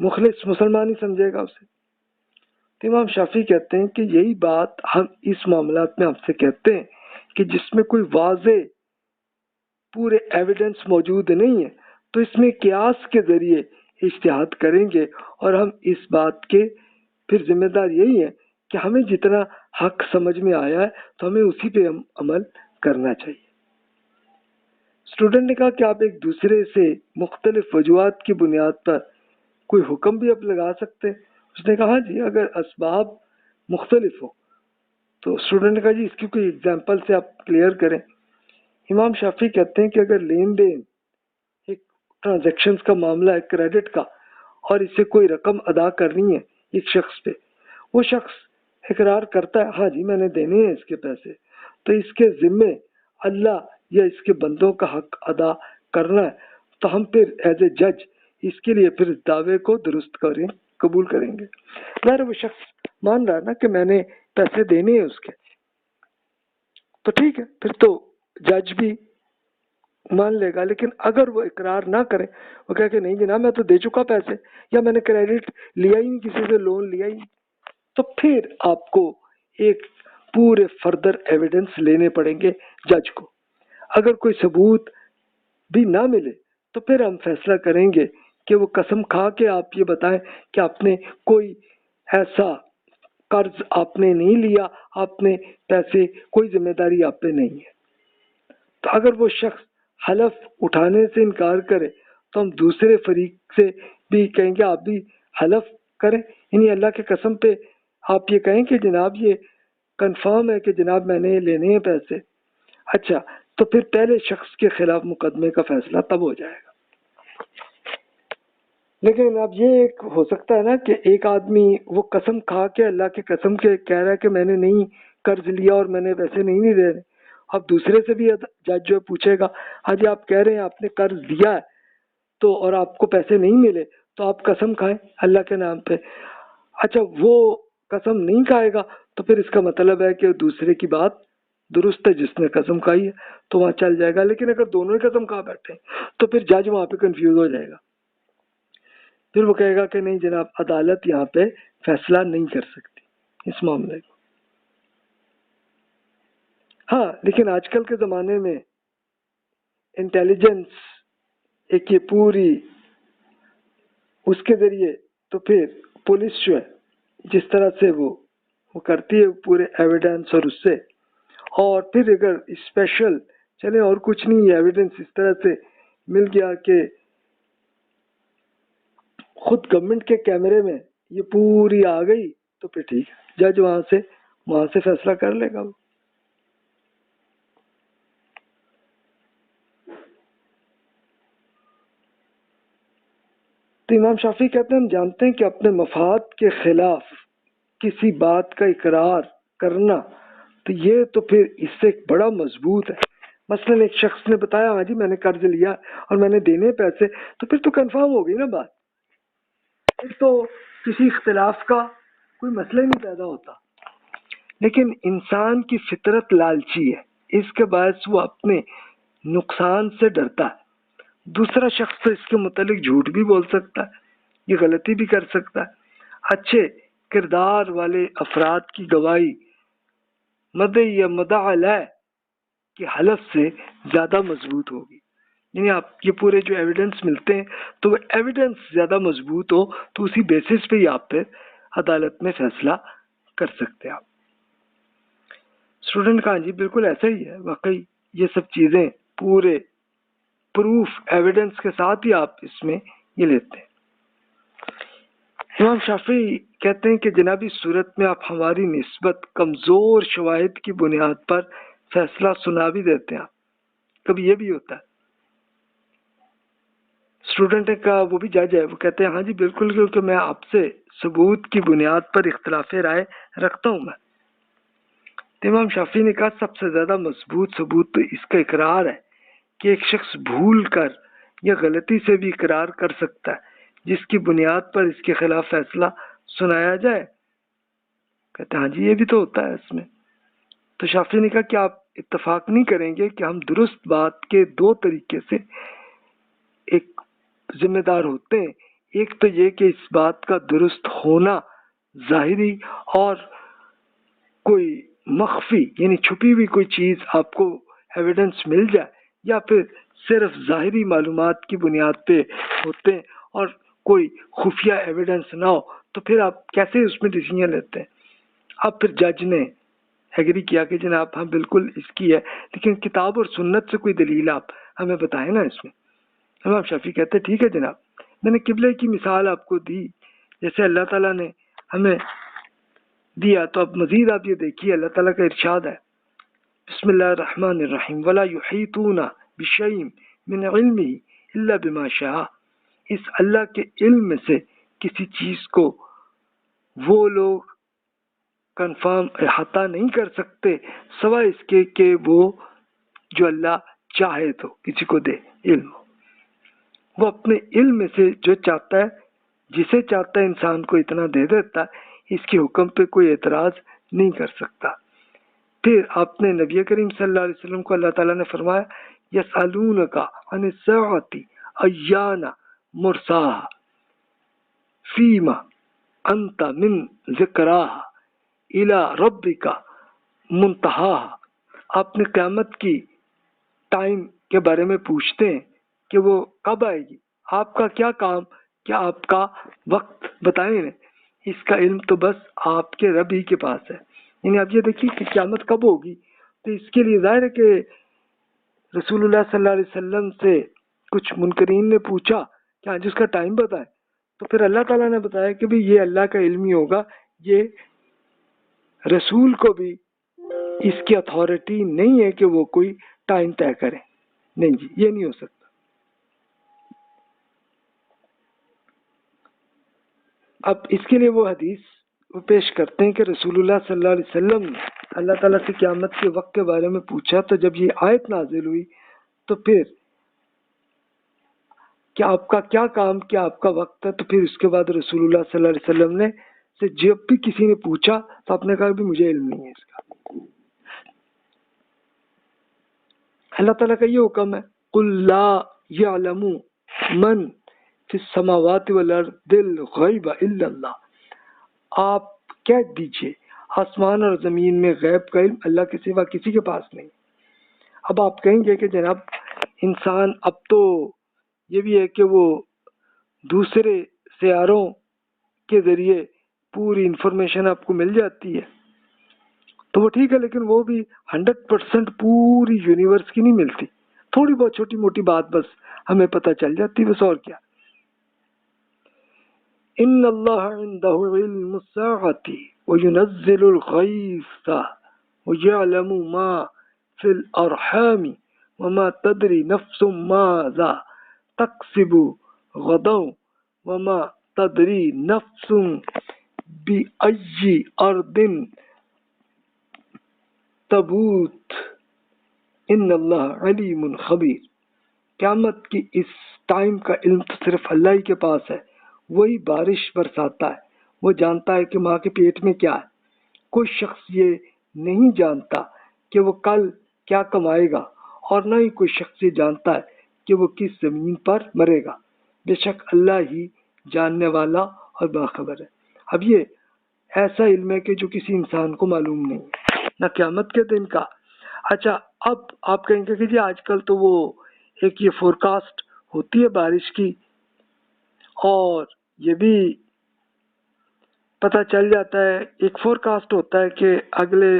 مخلص مسلمان ہی سمجھے گا اسے. تو امام شافعی کہتے ہیں کہ یہی بات ہم اس معاملات میں آپ سے کہتے ہیں کہ جس میں کوئی واضح پورے ایویڈنس موجود نہیں ہے تو اس میں قیاس کے ذریعے اجتہاد کریں گے، اور ہم اس بات کے پھر ذمہ دار یہی ہے کہ ہمیں جتنا حق سمجھ میں آیا ہے تو ہمیں اسی پہ عمل کرنا چاہیے. اسٹوڈنٹ نے کہا کہ آپ ایک دوسرے سے مختلف وجوہات کی بنیاد پر کوئی حکم بھی اب لگا سکتے ہیں. اس نے کہا جی اگر اسباب مختلف ہو تو. اسٹوڈنٹ نے کہا جی اس کی کوئی ایگزامپل سے آپ کلیئر کریں. امام شافعی کہتے ہیں کہ اگر لین دین ایک ٹرانزیکشنز کا معاملہ ہے کریڈٹ کا، اور اسے کوئی رقم ادا کرنی ہے ایک شخص پہ، وہ شخص اقرار کرتا ہے ہاں جی میں نے دینے ہیں اس کے پیسے، تو اس کے ذمے اللہ یا اس کے بندوں کا حق ادا کرنا ہے، تو ہم پھر ایز اے جج اس کے لیے پھر دعوے کو درست قبول کریں گے. ظاہر وہ شخص مان رہا ہے نا کہ میں نے پیسے دینے ہیں اس کے، تو ٹھیک ہے پھر تو جج بھی مان لے گا. لیکن اگر وہ اقرار نہ کرے، وہ کہے کہ نہیں جناب میں تو دے چکا پیسے، یا میں نے کریڈٹ لیا ہی نہیں، کسی سے لون لیا ہی نہیں، تو پھر آپ کو ایک پورے فردر ایویڈنس لینے پڑیں گے جج کو. اگر کوئی ثبوت بھی نہ ملے تو پھر ہم فیصلہ کریں گے کہ وہ قسم کھا کے آپ یہ بتائیں کہ آپ نے کوئی ایسا قرض آپ نے نہیں لیا، آپ نے پیسے کوئی ذمہ داری آپ پہ نہیں ہے. تو اگر وہ شخص حلف اٹھانے سے انکار کرے تو ہم دوسرے فریق سے بھی کہیں گے آپ بھی حلف کریں، یعنی اللہ کے قسم پہ آپ یہ کہیں کہ جناب یہ کنفرم ہے کہ جناب میں نے لینے ہیں پیسے. اچھا تو پھر پہلے شخص کے خلاف مقدمے کا فیصلہ تب ہو جائے گا. لیکن اب یہ ایک ہو سکتا ہے نا کہ ایک آدمی وہ قسم کھا کے اللہ کے قسم کے کہہ رہا ہے کہ میں نے نہیں قرض لیا اور میں نے پیسے نہیں دے رہے. اب دوسرے سے بھی جج جو پوچھے گا ہاں جی آپ کہہ رہے ہیں آپ نے قرض دیا ہے تو اور آپ کو پیسے نہیں ملے تو آپ قسم کھائیں اللہ کے نام پہ. اچھا وہ قسم نہیں کھائے گا تو پھر اس کا مطلب ہے کہ دوسرے کی بات درست ہے جس نے قسم کھائی ہے تو وہاں چل جائے گا. لیکن اگر دونوں ہی قسم کھا بیٹھے تو پھر جج وہاں پہ کنفیوز ہو جائے گا. پھر وہ کہے گا کہ نہیں جناب عدالت یہاں پہ فیصلہ نہیں کر سکتی اس معاملے کو. ہاں لیکن آج کل کے زمانے میں انٹیلیجنس ایک یہ پوری اس کے ذریعے تو پھر پولیس جو ہے جس طرح سے وہ کرتی ہے پورے ایویڈنس اور اس سے، اور پھر اگر اسپیشل چلے اور کچھ نہیں ایویڈنس اس طرح سے مل گیا کہ خود گورنمنٹ کے کیمرے میں یہ پوری آ گئی تو پھر ٹھیک ہے جج وہاں سے فیصلہ کر لے گا. وہ تو امام شافعی کہتے ہیں ہم جانتے ہیں کہ اپنے مفاد کے خلاف کسی بات کا اقرار کرنا تو یہ تو پھر اس سے بڑا مضبوط ہے. مثلا ایک شخص نے بتایا ہاں جی میں نے قرض لیا اور میں نے دینے پیسے، تو پھر تو کنفرم ہو گئی نا بات، پھر تو کسی اختلاف کا کوئی مسئلہ ہی نہیں پیدا ہوتا. لیکن انسان کی فطرت لالچی ہے، اس کے باعث وہ اپنے نقصان سے ڈرتا ہے. دوسرا شخص تو اس کے متعلق جھوٹ بھی بول سکتا ہے، یہ غلطی بھی کر سکتا ہے. اچھے کردار والے افراد کی گواہی مدعی یا مدعا علیہ کی حلف سے زیادہ مضبوط ہوگی. یعنی آپ یہ پورے جو ایویڈنس ملتے ہیں تو وہ ایویڈنس زیادہ مضبوط ہو تو اسی بیسس پہ ہی آپ پہ عدالت میں فیصلہ کر سکتے ہیں آپ. اسٹوڈنٹ کہاں جی بالکل ایسا ہی ہے، واقعی یہ سب چیزیں پورے پروف ایویڈنس کے ساتھ ہی آپ اس میں یہ لیتے ہیں. امام شافعی کہتے ہیں کہ جنابی صورت میں آپ ہماری نسبت کمزور شواہد کی بنیاد پر فیصلہ سنا بھی دیتے ہیں. کبھی یہ بھی ہوتا ہے اسٹوڈنٹ کا وہ بھی جج ہے، وہ کہتے ہیں ہاں جی بالکل کیونکہ میں آپ سے ثبوت کی بنیاد پر اختلاف رائے رکھتا ہوں. میں امام شافعی نے کہا سب سے زیادہ مضبوط ثبوت تو اس کا اقرار ہے کہ ایک شخص بھول کر یا غلطی سے بھی اقرار کر سکتا ہے جس کی بنیاد پر اس کے خلاف فیصلہ سنایا جائے. کہتے ہیں ہاں جی یہ بھی تو ہوتا ہے اس میں. تو شافعی نے کہا کہ آپ اتفاق نہیں کریں گے کہ ہم درست بات کے دو طریقے سے ایک ذمہ دار ہوتے ہیں. ایک تو یہ کہ اس بات کا درست ہونا ظاہری اور کوئی مخفی یعنی چھپی ہوئی کوئی چیز آپ کو ایویڈنس مل جائے، یا پھر صرف ظاہری معلومات کی بنیاد پہ ہوتے ہیں اور کوئی خفیہ ایویڈنس نہ ہو، تو پھر آپ کیسے اس میں ڈیسیژن لیتے ہیں؟ اب پھر جج نے ایگری کیا کہ جناب ہاں بالکل اس کی ہے، لیکن کتاب اور سنت سے کوئی دلیل آپ ہمیں بتائیں نا اس میں۔ امام شافعی کہتے ٹھیک ہے جناب، میں نے قبلے کی مثال آپ کو دی جیسے اللہ تعالیٰ نے ہمیں دیا، تو اب مزید آپ یہ دیکھیے اللہ تعالیٰ کا ارشاد ہے بسم اللہ الرحمن الرحیم ولا یحیطون بشیء من علمہ الا بما شاء، اس اللہ کے علم میں سے کسی چیز کو وہ لوگ کنفرم احاطہ نہیں کر سکتے سوائے اس کے کہ وہ جو اللہ چاہے تو کسی کو دے علم، وہ اپنے علم میں سے جو چاہتا ہے جسے چاہتا ہے انسان کو اتنا دے دیتا ہے، اس کے حکم پہ کوئی اعتراض نہیں کر سکتا۔ پھر آپ نے نبی کریم صلی اللہ علیہ وسلم کو اللہ تعالیٰ نے فرمایا یسألونک عن الساعۃ ایان مرساها فیما انت من ذکراها الی ربک منتہاها، آپ نے قیامت کی ٹائم کے بارے میں پوچھتے ہیں کہ وہ کب آئے گی، آپ کا کیا کام، کیا آپ کا وقت بتائیں، اس کا علم تو بس آپ کے رب ہی کے پاس ہے۔ یعنی آپ یہ دیکھیے کہ قیامت کب ہوگی، تو اس کے لیے ظاہر ہے کہ رسول اللہ صلی اللہ علیہ وسلم سے کچھ منکرین نے پوچھا کہ آج اس کا ٹائم بتائیں، تو پھر اللہ تعالیٰ نے بتایا کہ بھی یہ اللہ کا علم ہی ہوگا، یہ رسول کو بھی اس کی اتھارٹی نہیں ہے کہ وہ کوئی ٹائم طے کرے، نہیں جی یہ نہیں ہو سکتا۔ اب اس کے لیے وہ حدیث وہ پیش کرتے ہیں کہ رسول اللہ صلی اللہ علیہ وسلم نے اللہ تعالیٰ سے قیامت کے وقت کے بارے میں پوچھا، تو جب یہ آیت نازل ہوئی تو پھر کہ آپ کا کیا کام، کیا آپ کا وقت ہے، تو پھر اس کے بعد رسول اللہ صلی اللہ علیہ وسلم نے سے جب بھی کسی نے پوچھا تو آپ نے کہا بھی مجھے علم نہیں ہے اس کا۔ اللہ تعالیٰ کا یہ حکم ہے قُلْ لَا يَعْلَمُ مَنْ فِي السَّمَاوَاتِ وَالْأَرْضِ الْغَيْبَ إِلَّا اللَّهُ، آپ کہہ دیجئے آسمان اور زمین میں غیب کا علم اللہ کے سوا کسی کے پاس نہیں۔ اب آپ کہیں گے کہ جناب انسان اب تو یہ بھی ہے کہ وہ دوسرے سیاروں کے ذریعے پوری انفارمیشن آپ کو مل جاتی ہے، تو وہ ٹھیک ہے، لیکن وہ بھی 100% پوری یونیورس کی نہیں ملتی، تھوڑی بہت چھوٹی موٹی بات بس ہمیں پتہ چل جاتی، بس اور کیا۔ ان اللہ عنده علم الساعة وينزل الغيث ويعلم ما في الارحام وما تدري نفس ماذا تكسب غدا وما تدري نفس بأي ارض تموت ان اللہ علیم خبیر۔ قیامت کی اس ٹائم کا علم تو صرف اللہ ہی کے پاس ہے، وہی بارش برساتا ہے، وہ جانتا ہے کہ ماں کے پیٹ میں کیا ہے، کوئی شخص یہ نہیں جانتا کہ وہ کل کیا کمائے گا، اور نہ ہی کوئی شخص یہ جانتا ہے کہ وہ کس زمین پر مرے گا، بے شک اللہ ہی جاننے والا اور باخبر ہے۔ اب یہ ایسا علم ہے کہ جو کسی انسان کو معلوم نہیں ہے، نہ قیامت کے دن کا۔ اچھا اب آپ کہیں گے کہ جی آج کل تو وہ ایک یہ فورکاسٹ ہوتی ہے بارش کی، اور یہ بھی پتہ چل جاتا ہے، ایک فورکاسٹ ہوتا ہے کہ اگلے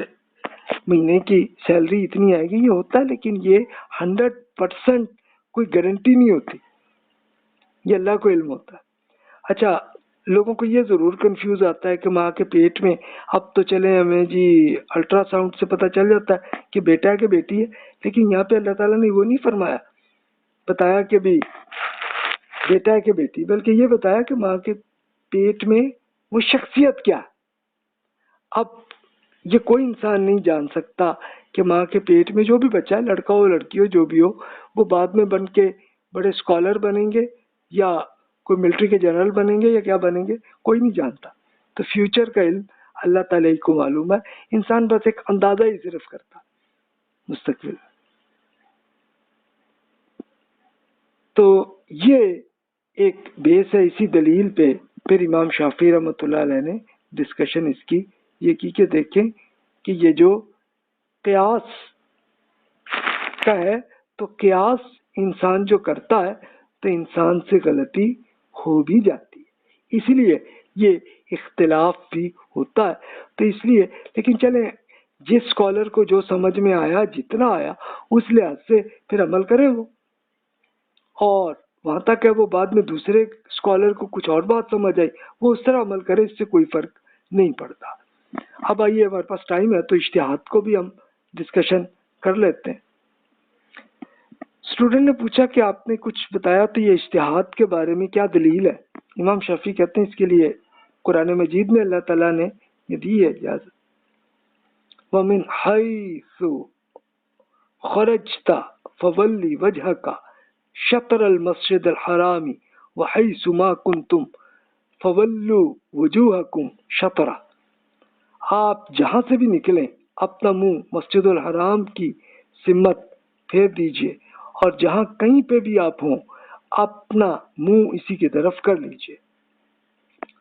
مہینے کی سیلری اتنی آئے گی، یہ ہوتا ہے، لیکن یہ 100% کوئی گارنٹی نہیں ہوتی، یہ اللہ کو علم ہوتا ہے۔ اچھا لوگوں کو یہ ضرور کنفیوز آتا ہے کہ ماں کے پیٹ میں اب تو چلے ہمیں جی الٹرا ساؤنڈ سے پتہ چل جاتا ہے کہ بیٹا ہے کہ بیٹی ہے، لیکن یہاں پہ اللہ تعالیٰ نے وہ نہیں فرمایا بتایا کہ بھی بیٹا ہے کہ بیٹی، بلکہ یہ بتایا کہ ماں کے پیٹ میں وہ شخصیت کیا ہے۔ اب یہ کوئی انسان نہیں جان سکتا کہ ماں کے پیٹ میں جو بھی بچہ ہے، لڑکا ہو لڑکی ہو جو بھی ہو، وہ بعد میں بن کے بڑے اسکالر بنیں گے یا کوئی ملٹری کے جنرل بنیں گے یا کیا بنیں گے، کوئی نہیں جانتا۔ تو فیوچر کا علم اللہ تعالیٰ ہی کو معلوم ہے، انسان بس ایک اندازہ ہی صرف کرتا مستقبل۔ تو یہ ایک بیس ہے اسی دلیل پہ پھر امام شافعی رحمۃ اللہ علیہ نے ڈسکشن اس کی یہ کی کہ دیکھیں کہ یہ جو قیاس کا ہے تو قیاس انسان جو کرتا ہے تو انسان سے غلطی ہو بھی جاتی ہے، اسی لیے یہ اختلاف بھی ہوتا ہے۔ تو اس لیے لیکن چلیں جس اسکالر کو جو سمجھ میں آیا جتنا آیا اس لحاظ سے پھر عمل کرے وہ، اور وہاں تک ہے وہ بعد میں دوسرے اسکالر کو کچھ اور بات سمجھ آئی وہ اس طرح عمل کرے، اس سے کوئی فرق نہیں پڑتا۔ اب آئیے ہمارے پاس ٹائم ہے تو اجتہاد کو بھی ہم ڈسکشن کر لیتے ہیں۔ اسٹوڈنٹ نے پوچھا کہ آپ نے کچھ بتایا تو یہ اجتہاد کے بارے میں کیا دلیل ہے؟ امام شافعی کہتے ہیں اس کے لیے قرآن مجید میں اللہ تعالیٰ نے یہ دی ہے اجازت، وَمِنْ حَيْثُ خَرَجْتَ فَوَلِّ وَجْهَكَ شَطْرَ الْمَسْجِدِ الْحَرَامِ وَحَيْثُ مَا كُنْتُمْ فَوَلُّوا وُجُوهَكُمْ شَطْرَهُ، آپ جہاں سے بھی نکلیں اپنا منہ مسجد الحرام کی سمت پھیر دیجئے، اور جہاں کہیں پہ بھی آپ ہوں اپنا منہ اسی کی طرف کر لیجئے۔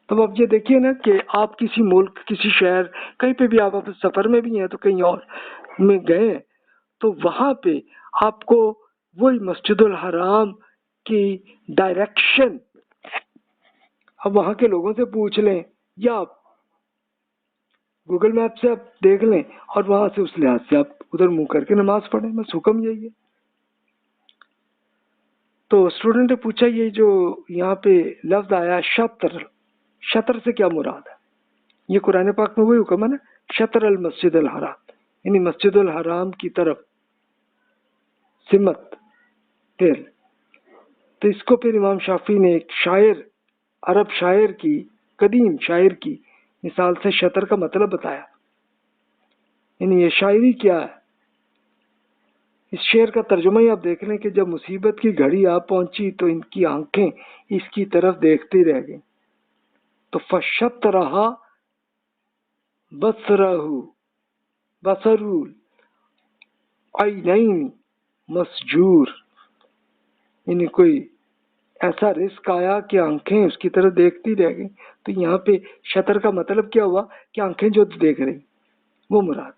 تو اب یہ دیکھیے نا کہ آپ کسی ملک کسی شہر کہیں پہ بھی آپ سفر میں بھی ہیں تو کہیں اور میں گئے تو وہاں پہ آپ کو وہی مسجد الحرام کی ڈائریکشن اب وہاں کے لوگوں سے پوچھ لیں یا آپ گوگل میپ سے آپ دیکھ لیں اور وہاں سے اس لحاظ سے آپ ادھر منہ کر کے نماز پڑھیں، بس حکم یہی ہے۔ تو اسٹوڈنٹ نے پوچھا یہ جو یہاں پہ لفظ آیا شطر، شطر سے کیا مراد ہے؟ یہ قرآن پاک میں وہی حکم ہے نا، شطر المسجد الحرام، یعنی مسجد الحرام کی طرف سمت پھیر۔ تو اس کو پھر امام شافعی نے ایک شاعر، عرب شاعر کی، قدیم شاعر کی مثال سے شطر کا مطلب بتایا، یعنی یہ شاعری کیا ہے۔ اس شعر کا ترجمہ ہی آپ دیکھ لیں کہ جب مصیبت کی گھڑی آ پہنچی تو ان کی آنکھیں اس کی طرف دیکھتی رہ گئیں، تو فشطرہا بصر العینین مسجور، یعنی کوئی ایسا رزق آیا کہ آنکھیں اس کی طرف دیکھتی رہ گئیں۔ تو یہاں پہ شطر کا مطلب کیا ہوا کہ آنکھیں جو دیکھ رہی وہ مراد۔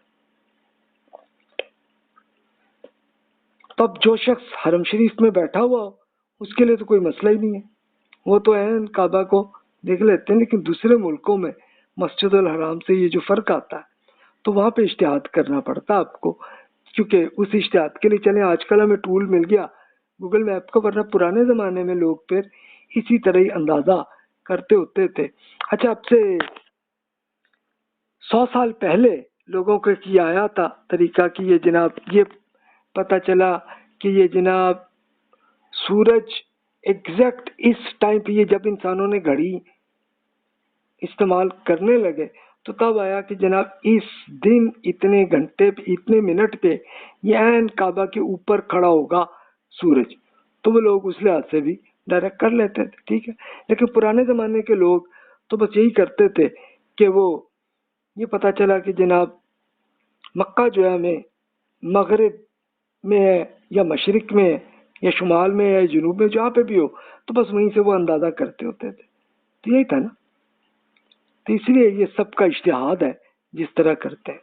تب جو شخص حرم شریف میں بیٹھا ہوا ہو اس کے لیے تو کوئی مسئلہ ہی نہیں ہے، وہ تو عین کعبہ کو دیکھ لیتے ہیں، لیکن دوسرے ملکوں میں مسجد الحرام سے یہ جو فرق آتا ہے تو وہاں پہ اجتہاد کرنا پڑتا آپ کو، کیونکہ اس اجتہاد کے لیے چلیں آج کل ہمیں ٹول مل گیا گوگل میپ کا، ورنہ پرانے زمانے میں لوگ پھر اسی طرح ہی اندازہ کرتے ہوتے تھے۔ اچھا اب سے 100 سال پہلے لوگوں کو یہ آیا تھا طریقہ کہ یہ جناب یہ پتہ چلا کہ یہ جناب سورج ایگزیکٹ اس ٹائم پہ، یہ جب انسانوں نے گھڑی استعمال کرنے لگے تو تب آیا کہ جناب اس دن اتنے گھنٹے پہ اتنے منٹ پہ یہ عین کعبہ کے اوپر کھڑا ہوگا سورج، تو وہ لوگ اس لحاظ سے بھی ڈائریکٹ کر لیتے تھے، ٹھیک ہے۔ لیکن پرانے زمانے کے لوگ تو بس یہی کرتے تھے کہ وہ یہ پتہ چلا کہ جناب مکہ جو ہے ہمیں مغرب میں ہے یا مشرق میں ہے یا شمال میں ہے یا جنوب میں، جہاں پہ بھی ہو تو بس وہیں سے وہ اندازہ کرتے ہوتے تھے، تو یہی تھا نا۔ تو اس لیے یہ سب کا اجتہاد ہے جس طرح کرتے ہیں۔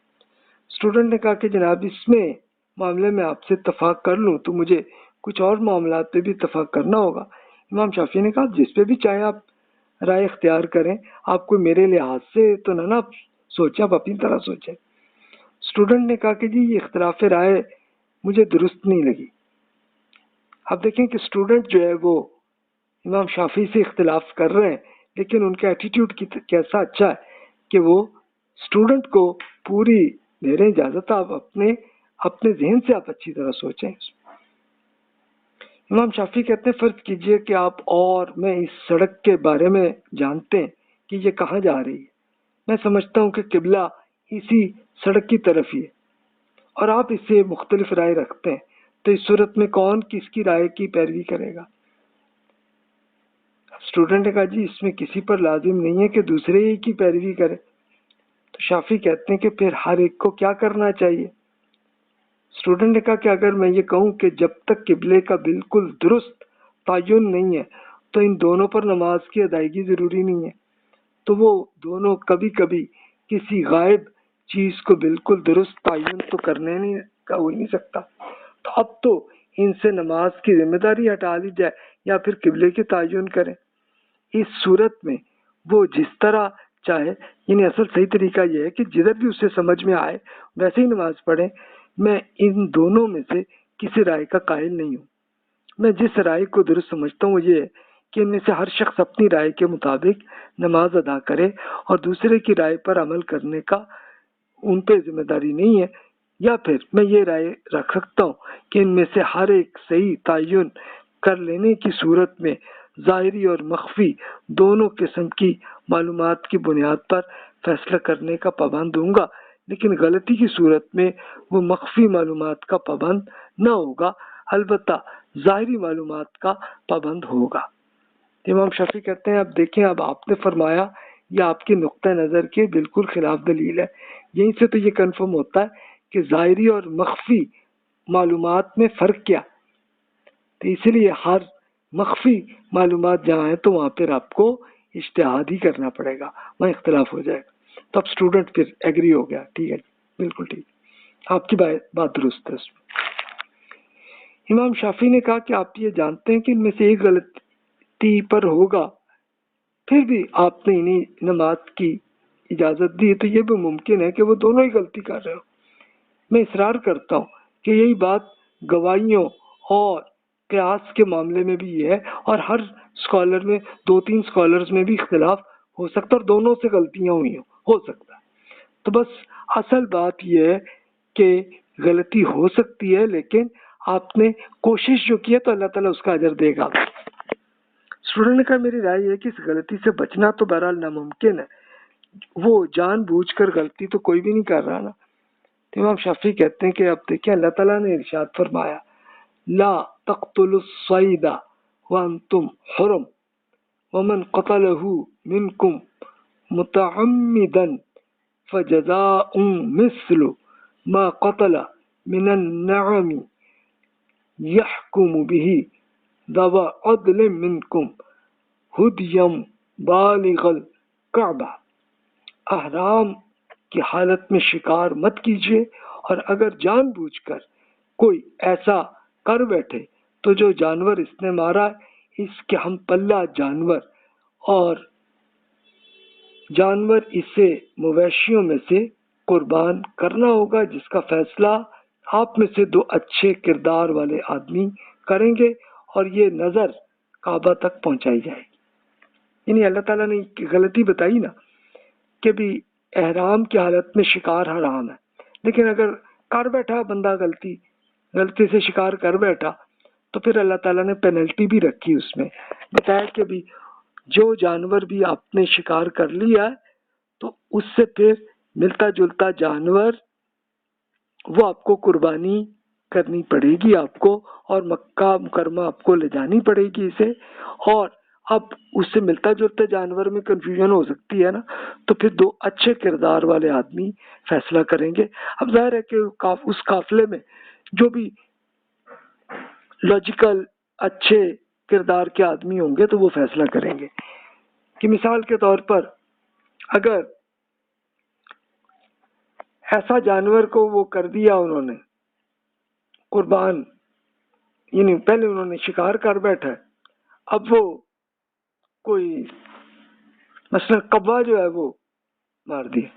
اسٹوڈنٹ نے کہا کہ جناب اس میں معاملے میں آپ سے اتفاق کر لوں تو مجھے کچھ اور معاملات پہ بھی اتفاق کرنا ہوگا۔ امام شافعی نے کہا جس پہ بھی چاہے آپ رائے اختیار کریں، آپ کو میرے لحاظ سے تو نہ سوچیں، آپ اپنی طرح سوچیں۔ اسٹوڈنٹ نے کہا کہ جی یہ اختلاف رائے مجھے درست نہیں لگی۔ اب دیکھیں کہ اسٹوڈنٹ جو ہے وہ امام شافعی سے اختلاف کر رہے ہیں، لیکن ان کا ایٹیٹیوڈ کیسا اچھا ہے کہ وہ اسٹوڈنٹ کو پوری دے رہے ہیں اجازت، آپ اپنے ذہن سے آپ اچھی طرح سوچیں۔ امام شافعی کہتے ہیں فرض کیجئے کہ آپ اور میں اس سڑک کے بارے میں جانتے ہیں کہ یہ کہاں جا رہی ہے، میں سمجھتا ہوں کہ قبلہ اسی سڑک کی طرف ہی ہے، اور آپ اس سے مختلف رائے رکھتے ہیں، تو اس صورت میں کون کس کی رائے کی پیروی کرے گا؟ اسٹوڈنٹ نے کہا جی اس میں کسی پر لازم نہیں ہے کہ دوسرے ہی کی پیروی کرے، تو شافعی کہتے ہیں کہ پھر ہر ایک کو کیا کرنا چاہیے؟ اسٹوڈنٹ نے کہا کہ اگر میں یہ کہوں کہ جب تک قبلے کا بالکل درست تعین نہیں ہے تو ان دونوں پر نماز کی ادائیگی ضروری نہیں ہے، تو وہ دونوں کبھی کبھی کسی غائب چیز کو بالکل درست تعین تو کرنے نہیں کا ہو نہیں سکتا، تو اب تو ان سے نماز کی ذمہ داری ہٹا لی جائے یا پھر قبلے کی تعین کریں۔ اس صورت میں وہ جس طرح چاہے، یعنی اصل صحیح طریقہ یہ ہے کہ جدھر بھی اسے سمجھ میں آئے ویسے ہی نماز پڑھیں۔ میں ان دونوں میں سے کسی رائے کا قائل نہیں ہوں۔ میں جس رائے کو درست سمجھتا ہوں وہ یہ ہے کہ ان میں سے ہر شخص اپنی رائے کے مطابق نماز ادا کرے اور دوسرے کی رائے پر عمل کرنے کا ان پہ ذمہ داری نہیں ہے، یا پھر میں یہ رائے رکھ سکتا ہوں کہ ان میں سے ہر ایک صحیح تعین کر لینے کی صورت میں ظاہری اور مخفی دونوں قسم کی معلومات کی بنیاد پر فیصلہ کرنے کا پابند ہوں گا، لیکن غلطی کی صورت میں وہ مخفی معلومات کا پابند نہ ہوگا، البتہ ظاہری معلومات کا پابند ہوگا۔ امام شافعی کہتے ہیں اب دیکھیں، اب آپ نے فرمایا یہ آپ کی نقطہ نظر کے بالکل خلاف دلیل ہے، یہیں سے تو یہ کنفرم ہوتا ہے کہ ظاہری اور مخفی معلومات میں فرق کیا، تو اسی لیے ہر مخفی معلومات جہاں ہیں تو وہاں پھر آپ کو اجتہاد ہی کرنا پڑے گا، وہاں اختلاف ہو جائے گا۔ تو اب اسٹوڈنٹ پھر ایگری ہو گیا، ٹھیک ہے جی، بالکل ٹھیک، آپ کی بات درست ہے۔ اس میں امام شافعی نے کہا کہ آپ یہ جانتے ہیں کہ ان میں سے ایک غلطی پر ہوگا، پھر بھی آپ نے انہیں نماز کی اجازت دی، تو یہ بھی ممکن ہے کہ وہ دونوں ہی غلطی کر رہے ہو۔ میں اصرار کرتا ہوں کہ یہی بات گواہیوں اور قیاس کے معاملے میں بھی یہ ہے، اور ہر اسکالر میں 2-3 اسکالرز میں بھی اختلاف ہو سکتا ہے اور دونوں سے غلطیاں ہوئی ہو سکتا ہے۔ تو بس اصل بات یہ ہے کہ غلطی ہو سکتی ہے، لیکن آپ نے کوشش جو کی ہے تو اللہ تعالیٰ اس کا اجر دے گا۔ اسٹوڈنٹ نے کہا میری رائے یہ ہے کہ اس غلطی سے بچنا تو بہرحال ناممکن ہے، وہ جان بوجھ کر غلطی تو کوئی بھی نہیں کر رہا نا۔ تو امام شافعی کہتے ہیں کہ اب دیکھیں اللہ تعالیٰ نے ارشاد فرمایا لا تقتلوا الصید وانتم حرم ومن قتله منکم متعمدا فجزاء مثل ما قتل من النعم يحكم به ذو عدل منکم ہدیا بالغ الکعبہ۔ احرام کی حالت میں شکار مت کیجیے، اور اگر جان بوجھ کر کوئی ایسا کر بیٹھے تو جو جانور اس نے مارا اس کے ہم پلہ جانور، اور جانور اسے مویشیوں میں سے قربان کرنا ہوگا، جس کا فیصلہ آپ میں سے 2 اچھے کردار والے آدمی کریں گے، اور یہ نظر کعبہ تک پہنچائی جائے گی۔ یعنی اللہ تعالیٰ نے غلطی بتائی نا کہ بھی احرام کی حالت میں شکار حرام ہے، لیکن اگر کر بیٹھا بندہ غلطی سے شکار کر بیٹھا تو پھر اللہ تعالیٰ نے پینلٹی بھی رکھی، اس میں بتایا کہ بھی جو جانور بھی آپ نے شکار کر لیا ہے تو اس سے پھر ملتا جلتا جانور وہ آپ کو قربانی کرنی پڑے گی آپ کو، اور مکہ مکرمہ آپ کو لے جانی پڑے گی اسے، اور اب اس سے ملتا جلتا جانور میں کنفیوژن ہو سکتی ہے نا، تو پھر 2 اچھے کردار والے آدمی فیصلہ کریں گے۔ اب ظاہر ہے کہ اس قافلے میں جو بھی لاجیکل اچھے کردار کے آدمی ہوں گے تو وہ فیصلہ کریں گے کہ مثال کے طور پر اگر ایسا جانور کو وہ کر دیا انہوں نے قربان، یعنی پہلے انہوں نے شکار کر بیٹھا ہے، اب وہ کوئی مثلا کبا جو ہے وہ مار دیا،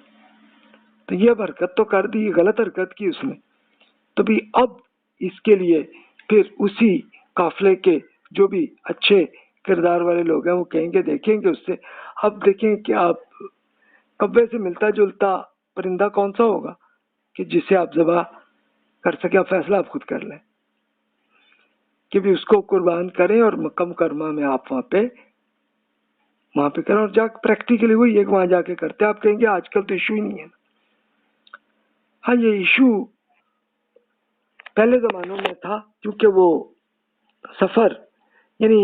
تو یہ حرکت تو کر دی، غلط حرکت کی اس نے، تو بھی اب اس کے لیے پھر اسی قافلے کے جو بھی اچھے کردار والے لوگ ہیں وہ کہیں گے، دیکھیں گے اس سے، اب دیکھیں کہ آپ کبے سے ملتا جلتا پرندہ کون سا ہوگا کہ جسے آپ ذبح کر سکیں، آپ فیصلہ آپ خود کر لیں کہ بھی اس کو قربان کریں، اور مکہ مکرمہ میں آپ وہاں پہ کریں، اور جا پریکٹیکلی وہی ایک وہاں جا کے کرتے ہیں۔ آپ کہیں گے آج کل تو ایشو ہی نہیں ہے۔ ہاں یہ ایشو پہلے زمانوں میں تھا، کیونکہ وہ سفر یعنی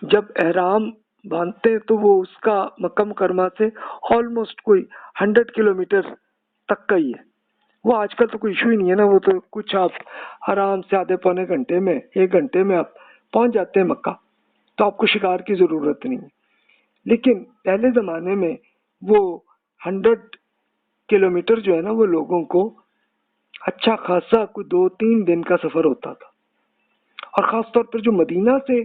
جب احرام باندھتے تو وہ اس کا مکہ مکرمہ سے آلموسٹ کوئی 100 کلومیٹر تک کا ہی ہے، وہ آج کل تو کوئی ایشو ہی نہیں ہے نا، وہ تو کچھ آپ آرام سے آدھے پونے گھنٹے میں 1 گھنٹے میں آپ پہنچ جاتے ہیں مکہ، تو آپ کو شکار کی ضرورت نہیں ہے. لیکن پہلے زمانے میں وہ 100 کلومیٹر جو ہے نا وہ لوگوں کو اچھا خاصا کوئی 2-3 دن کا سفر ہوتا تھا. اور خاص طور پر جو مدینہ سے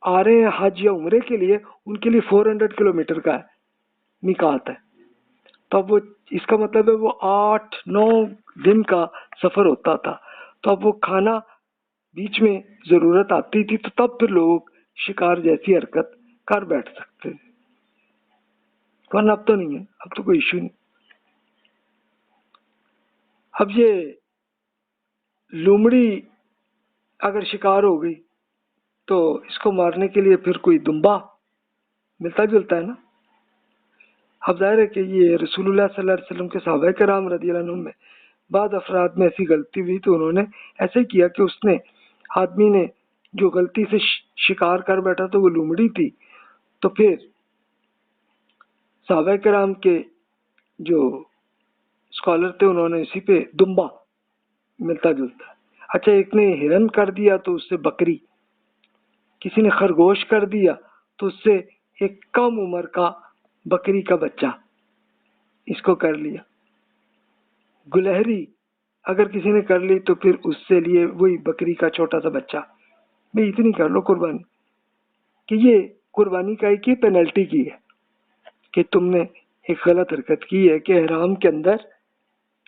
آ رہے ہیں حج یا عمرے کے لیے ان کے لیے 400 کلومیٹر کا میقات ہے. تو اب وہ اس کا مطلب ہے وہ 8-9 دن کا سفر ہوتا تھا. تو اب وہ کھانا بیچ میں ضرورت آتی تھی تو تب پھر لوگ شکار جیسی حرکت کر بیٹھ سکتے تھے. ورنہ اب تو نہیں ہے, اب تو کوئی ایشو نہیں. اب یہ لومڑی اگر شکار ہو گئی تو اس کو مارنے کے لیے پھر کوئی دمبا ملتا جلتا ہے نا. اب ظاہر ہے کہ یہ رسول اللہ صلی اللہ علیہ وسلم کے صحابہ کرام رضی اللہ عنہم میں بعض افراد میں ایسی غلطی ہوئی تو انہوں نے ایسے کیا کہ اس نے آدمی نے جو غلطی سے شکار کر بیٹھا تو وہ لومڑی تھی, تو پھر صحابہ کرام کے جو اسکالر تھے انہوں نے اسی پہ دمبا ملتا جلتا. اچھا ایک نے ہرن کر دیا تو اس سے بکری, کسی نے خرگوش کر دیا تو اس سے ایک کم عمر کا بکری کا بچہ اس کو کر لیا. گلہری اگر کسی نے کر لی تو پھر اس سے لیے وہی بکری کا چھوٹا سا بچہ. بھئی اتنی کر لو قربانی, کہ یہ قربانی کا ایک پینلٹی کی ہے کہ تم نے ایک غلط حرکت کی ہے کہ حرام کے اندر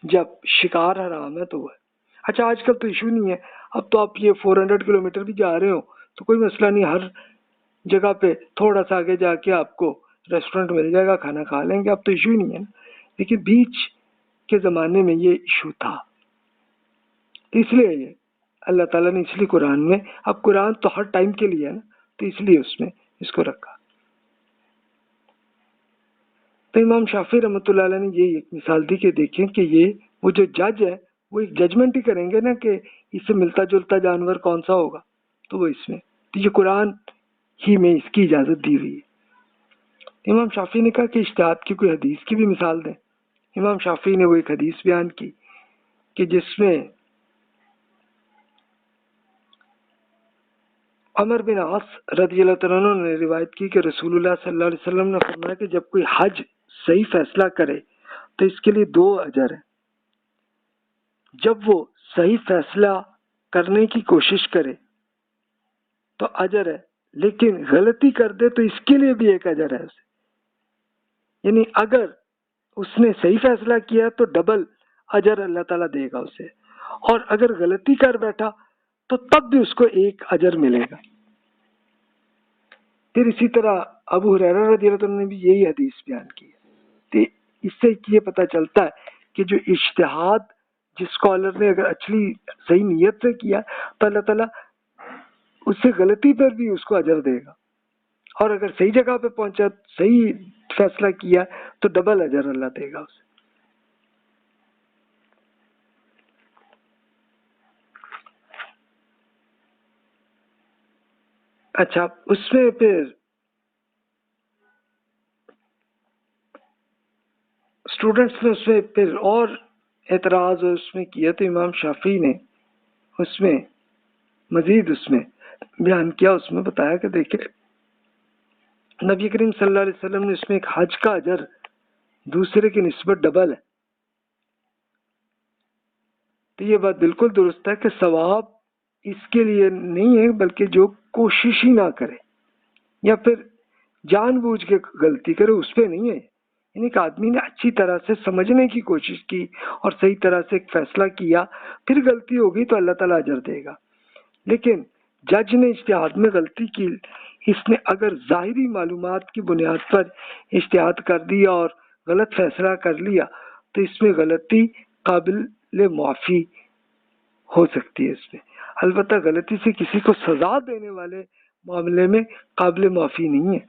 جب شکار حرام ہے تو وہ ہے. اچھا آج کل تو ایشو نہیں ہے, اب تو آپ یہ 400 کلومیٹر بھی جا رہے ہو تو کوئی مسئلہ نہیں, ہر جگہ پہ تھوڑا سا آگے جا کے آپ کو ریسٹورنٹ مل جائے گا, کھانا کھا لیں گے, اب تو ایشو ہی نہیں ہے نا. لیکن بیچ کے زمانے میں یہ ایشو تھا, اس لیے یہ اللہ تعالیٰ نے اس لیے قرآن میں, اب قرآن تو ہر ٹائم کے لیے ہے نا, تو اس لیے اس میں اس کو رکھا. تو امام شافعی رحمۃ اللہ علیہ نے یہی ایک مثال دی کہ دیکھیں کہ یہ وہ جو جج ہے وہ ایک ججمنٹ ہی کریں گے نا کہ اس سے ملتا جلتا جانور کون سا ہوگا, تو وہ اس میں تو یہ قرآن ہی میں اس کی اجازت دی ہوئی ہے. امام شافعی نے کہا کہ اجتہاد کی کوئی حدیث کی بھی مثال دیں. امام شافعی نے وہ ایک حدیث بیان کی کہ جس میں عمر بن عاص رضی اللہ عنہ نے روایت کی کہ رسول اللہ صلی اللہ علیہ وسلم نے فرمایا کہ جب کوئی حج صحیح فیصلہ کرے تو اس کے لیے 2 اجر ہیں. جب وہ صحیح فیصلہ کرنے کی کوشش کرے تو اجر ہے, لیکن غلطی کر دے تو اس کے لیے بھی ایک اجر ہے اسے. یعنی اگر اس نے صحیح فیصلہ کیا تو ڈبل اجر اللہ تعالیٰ دے گا اسے, اور اگر غلطی کر بیٹھا تو تب بھی اس کو ایک اجر ملے گا. پھر اسی طرح ابو ہریرہ رضی اللہ عنہ نے بھی یہی حدیث بیان کی. تو اس سے یہ پتہ چلتا ہے کہ جو اجتہاد جس اسکالر نے اگر اچھی صحیح نیت سے کیا تو اللہ تعالیٰ اس سے غلطی پر بھی اس کو اجر دے گا, اور اگر صحیح جگہ پہ پہنچا صحیح فیصلہ کیا تو ڈبل اجر اللہ دے گا اسے. اچھا اس میں پھر اسٹوڈنٹس نے اس میں پھر اور اعتراض اس میں کیا تو امام شافعی نے اس میں مزید اس میں بیان کیا. اس میں بتایا کہ دیکھیں نبی کریم صلی اللہ علیہ وسلم نے اس میں ایک حج کا اجر دوسرے کی نسبت ڈبل ہے. تو یہ بات بالکل درست ہے کہ ثواب اس کے لیے نہیں ہے بلکہ جو کوشش ہی نہ کرے یا پھر جان بوجھ کے غلطی کرے اس پہ نہیں ہے. یعنی کہ آدمی نے اچھی طرح سے سمجھنے کی کوشش کی اور صحیح طرح سے ایک فیصلہ کیا, پھر غلطی ہوگی تو اللہ تعالیٰ اجر دے گا. لیکن جج نے اجتہاد میں غلطی کی, اس نے اگر ظاہری معلومات کی بنیاد پر اجتہاد کر دیا اور غلط فیصلہ کر لیا تو اس میں غلطی قابل معافی ہو سکتی ہے. اس میں البتہ غلطی سے کسی کو سزا دینے والے معاملے میں قابل معافی نہیں ہے,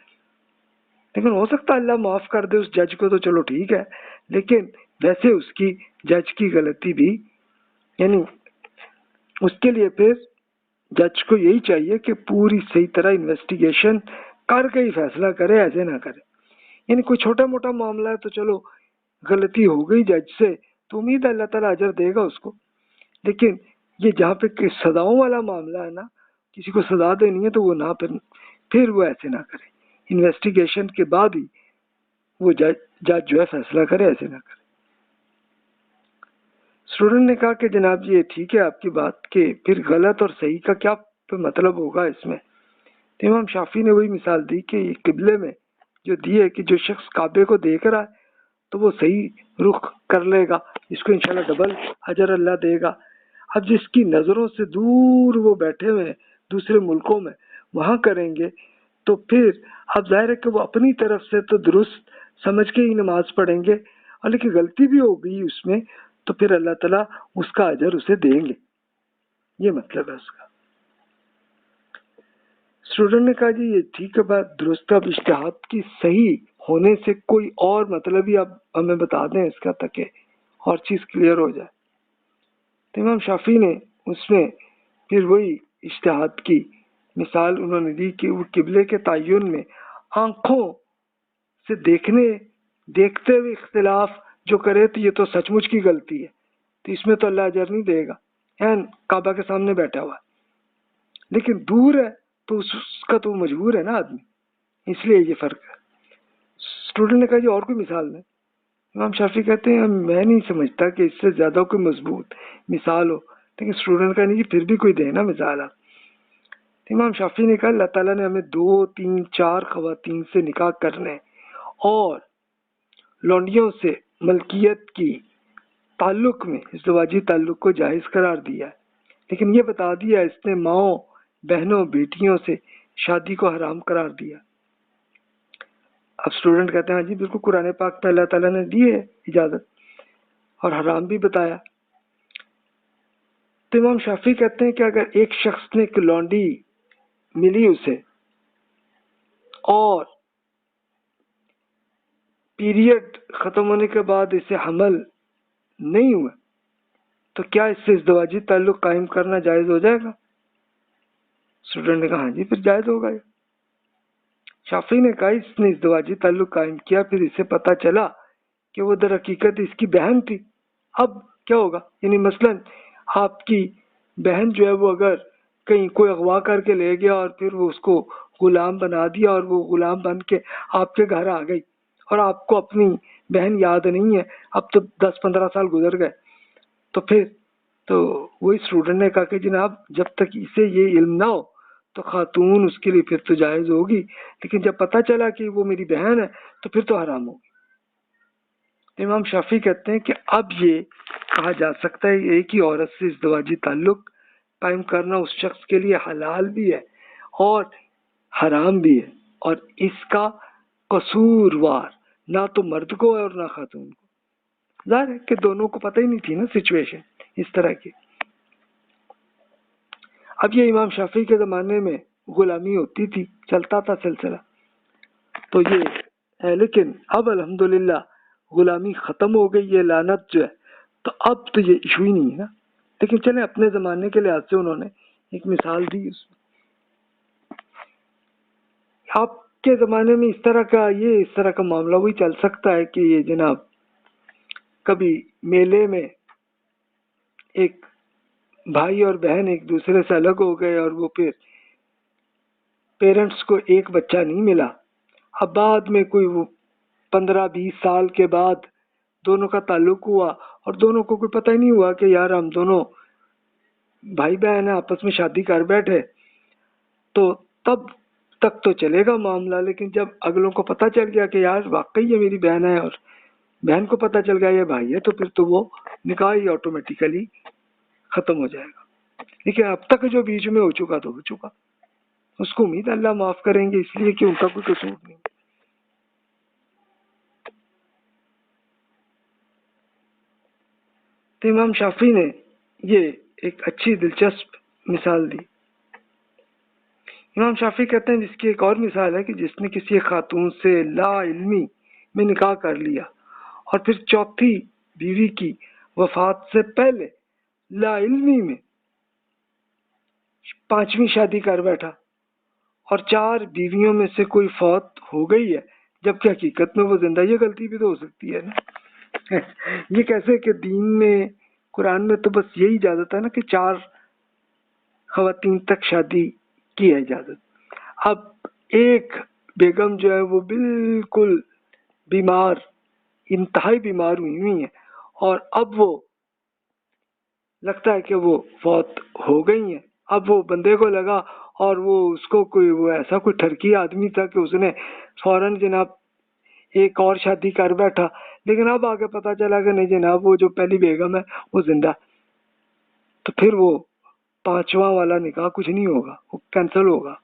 لیکن ہو سکتا ہے اللہ معاف کر دے اس جج کو تو چلو ٹھیک ہے, لیکن ویسے اس کی جج کی غلطی بھی, یعنی اس کے لیے پھر جج کو یہی چاہیے کہ پوری صحیح طرح انویسٹیگیشن کر کے ہی فیصلہ کرے, ایسے نہ کرے. یعنی کوئی چھوٹا موٹا معاملہ ہے تو چلو غلطی ہو گئی جج سے تو امید ہے اللہ تعالیٰ اجر دے گا اس کو, لیکن یہ جہاں پہ سزاؤں والا معاملہ ہے نا, کسی کو سزا دینی ہے تو وہ نہ پھر وہ ایسے نہ کرے، انویسٹیگیشن کے بعد ہی وہ جج جو ہے فیصلہ کرے، ایسے نہ کرے۔ اسٹوڈنٹ نے کہا کہ جناب یہ ٹھیک ہے آپ کی بات، کہ پھر غلط اور صحیح کا کیا مطلب ہوگا اس میں؟ تو امام شافعی نے وہی مثال دی کہ یہ قبلے میں جو دی ہے کہ جو شخص کعبے کو دیکھ رہا ہے تو وہ صحیح رخ کر لے گا، اس کو انشاءاللہ ڈبل اجر اللہ دے گا۔ اب جس کی نظروں سے دور وہ بیٹھے ہوئے ہیں دوسرے ملکوں میں، وہاں کریں گے تو پھر اب ظاہر ہے کہ وہ اپنی طرف سے تو درست سمجھ کے ہی نماز پڑھیں گے، اور لیکن غلطی بھی ہو گئی اس میں تو پھر اللہ تعالیٰ اس کا اجر اسے دیں گے، یہ مطلب ہے اس کا۔ اسٹوڈنٹ نے کہا جی یہ ٹھیک ہے بات درست، اب اجتہاد کی صحیح ہونے سے کوئی اور مطلب ہی آپ ہمیں بتا دیں اس کا تاکہ اور چیز کلیئر ہو جائے۔ تو امام شافعی نے اس میں پھر وہی اجتہاد کی مثال انہوں نے دی کہ وہ قبلے کے تعین میں آنکھوں سے دیکھتے ہوئے اختلاف جو کرے تو یہ تو سچ مچ کی غلطی ہے، تو اس میں تو اللہ اجر نہیں دے گا، کعبہ کے سامنے بیٹھا ہوا ہے، لیکن دور ہے تو اس کا تو مجبور ہے نا آدمی، اس لیے یہ فرق ہے۔ اسٹوڈنٹ نے کہا جی اور کوئی مثال نہیں؟ امام شافعی کہتے ہیں میں نہیں سمجھتا کہ اس سے زیادہ کوئی مضبوط مثال ہو، لیکن اسٹوڈنٹ کا نہیں پھر بھی کوئی دے نا مثال آپ۔ امام شافعی نے کہا اللہ تعالیٰ نے ہمیں 2 3 4 خواتین سے نکاح کرنے اور لونڈیوں سے ملکیت کی تعلق میں ازدواجی تعلق کو جائز قرار دیا ہے، لیکن یہ بتا دیا اس نے ماؤں بہنوں بیٹیوں سے شادی کو حرام قرار دیا۔ اب اسٹوڈنٹ کہتے ہیں ہاں جی بالکل قرآن پاک پہ اللہ تعالیٰ نے دی ہے اجازت اور حرام بھی بتایا۔ تو امام شافعی کہتے ہیں کہ اگر ایک شخص نے ایک لونڈی ملی اسے اور پیریڈ ختم ہونے کے بعد اسے حمل نہیں ہوا تو کیا اس سے ازدواجی تعلق قائم کرنا جائز ہو جائے گا؟ اسٹوڈنٹ نے کہا ہاں جی پھر جائز ہوگا۔ شافعی نے کہا اس نے ازدواجی تعلق قائم کیا، پھر اسے پتا چلا کہ وہ در حقیقت اس کی بہن تھی، اب کیا ہوگا؟ یعنی مثلا آپ کی بہن جو ہے وہ اگر کہیں کوئی اغوا کر کے لے گیا اور پھر وہ اس کو غلام بنا دیا اور وہ غلام بن کے آپ کے گھر آ گئی اور آپ کو اپنی بہن یاد نہیں ہے، اب تو 10 15 سال گزر گئے، تو پھر تو وہی اسٹوڈنٹ نے کہا کہ جناب جب تک اسے یہ علم نہ ہو تو خاتون اس کے لیے پھر تو جائز ہوگی، لیکن جب پتہ چلا کہ وہ میری بہن ہے تو پھر تو حرام ہوگی۔ امام شافعی کہتے ہیں کہ اب یہ کہا جا سکتا ہے ایک ہی عورت سے ازدواجی تعلق قائم کرنا اس شخص کے لیے حلال بھی ہے اور حرام بھی ہے، اور اس کا قصوروار نہ تو مرد کو ہے اور نہ خاتون کو، ظاہر ہے کہ دونوں کو پتہ ہی نہیں تھی نا سچویشن اس طرح کی۔ اب یہ امام شافعی کے زمانے میں غلامی ہوتی تھی، چلتا تھا سلسلہ، تو یہ ہے، لیکن اب الحمدللہ غلامی ختم ہو گئی ہے، لعنت جو ہے، تو اب تو یہ ایشو ہی نہیں ہے نا، لیکن چلیں اپنے زمانے کے لحاظ سے انہوں نے ایک مثال دی اس میں۔ آپ کے زمانے میں اس طرح کا معاملہ وہی چل سکتا ہے کہ یہ جناب کبھی میلے میں ایک بھائی اور بہن ایک دوسرے سے الگ ہو گئے اور وہ پھر پیرنٹس کو ایک بچہ نہیں ملا، اب بعد میں کوئی وہ 15 20 سال کے بعد دونوں کا تعلق ہوا اور دونوں کو کوئی پتہ ہی نہیں ہوا کہ یار ہم دونوں بھائی بہن ہیں، آپس میں شادی کر بیٹھے، تو تب تک تو چلے گا معاملہ، لیکن جب اگلوں کو پتہ چل گیا کہ یار واقعی یہ میری بہن ہے اور بہن کو پتہ چل گیا یہ بھائی ہے، تو پھر تو وہ نکاح ہی آٹومیٹیکلی ختم ہو جائے گا، لیکن اب تک جو بیچ میں ہو چکا تو ہو چکا، اس کو امید اللہ معاف کریں گے اس لیے کہ ان کا کوئی قصور نہیں۔ تو امام شافعی نے یہ ایک اچھی دلچسپ مثال دی۔ امام شافعی کہتے ہیں جس کی ایک اور مثال ہے کہ جس نے کسی خاتون سے لا علمی میں نکاح کر لیا اور پھر چوتھی بیوی کی وفات سے پہلے لا علمی میں 5ویں شادی کر بیٹھا اور 4 بیویوں میں سے کوئی فوت ہو گئی ہے جبکہ حقیقت میں وہ زندہ، یہ غلطی بھی تو ہو سکتی ہے نا۔ یہ کیسے کہ دین میں قرآن میں تو بس یہی اجازت ہے نا کہ 4 خواتین تک شادی کی ہے اجازت. اب ایک بیگم جو ہے وہ بالکل بیمار، انتہائی بیمار ہوئی ہیں، اور اب وہ لگتا ہے کہ وہ فوت ہو گئی ہیں. اب وہ بندے کو لگا، اور وہ اس کو کوئی وہ ایسا کوئی ٹھرکی آدمی تھا کہ اس نے فوراً جناب ایک اور شادی کر بیٹھا. لیکن اب آگے پتا چلا کہ نہیں جناب، وہ جو پہلی بیگم ہے وہ زندہ. تو پھر وہ 5واں والا نکاح کچھ نہیں ہوگا، وہ کینسل ہوگا.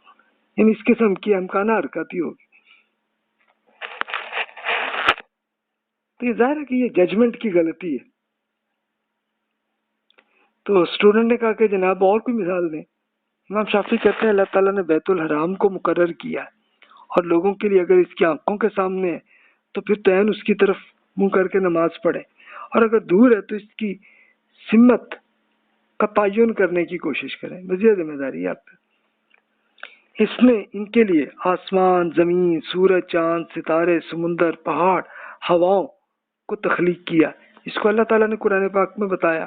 یعنی اس قسم کی امکانہ حرکت ہی ہوگی. تو یہ ظاہر ہے کہ یہ ججمنٹ کی غلطی ہے. تو اسٹوڈنٹ نے کہا کہ جناب اور کوئی مثال دیں. امام شافعی کہتے ہیں اللہ تعالیٰ نے بیت الحرام کو مقرر کیا ہے، اور لوگوں کے لیے اگر اس کی آنکھوں کے سامنے ہے تو پھر تعین اس کی طرف منہ کر کے نماز پڑھے، اور اگر دور ہے تو اس کی سمت کا تعین کرنے کی کوشش کریں. مزید ذمہ داری ہے آپ پہ. اس نے ان کے لیے آسمان، زمین، سورج، چاند، ستارے، سمندر، پہاڑ، ہواؤں کو تخلیق کیا. اس کو اللہ تعالیٰ نے قرآن پاک میں بتایا،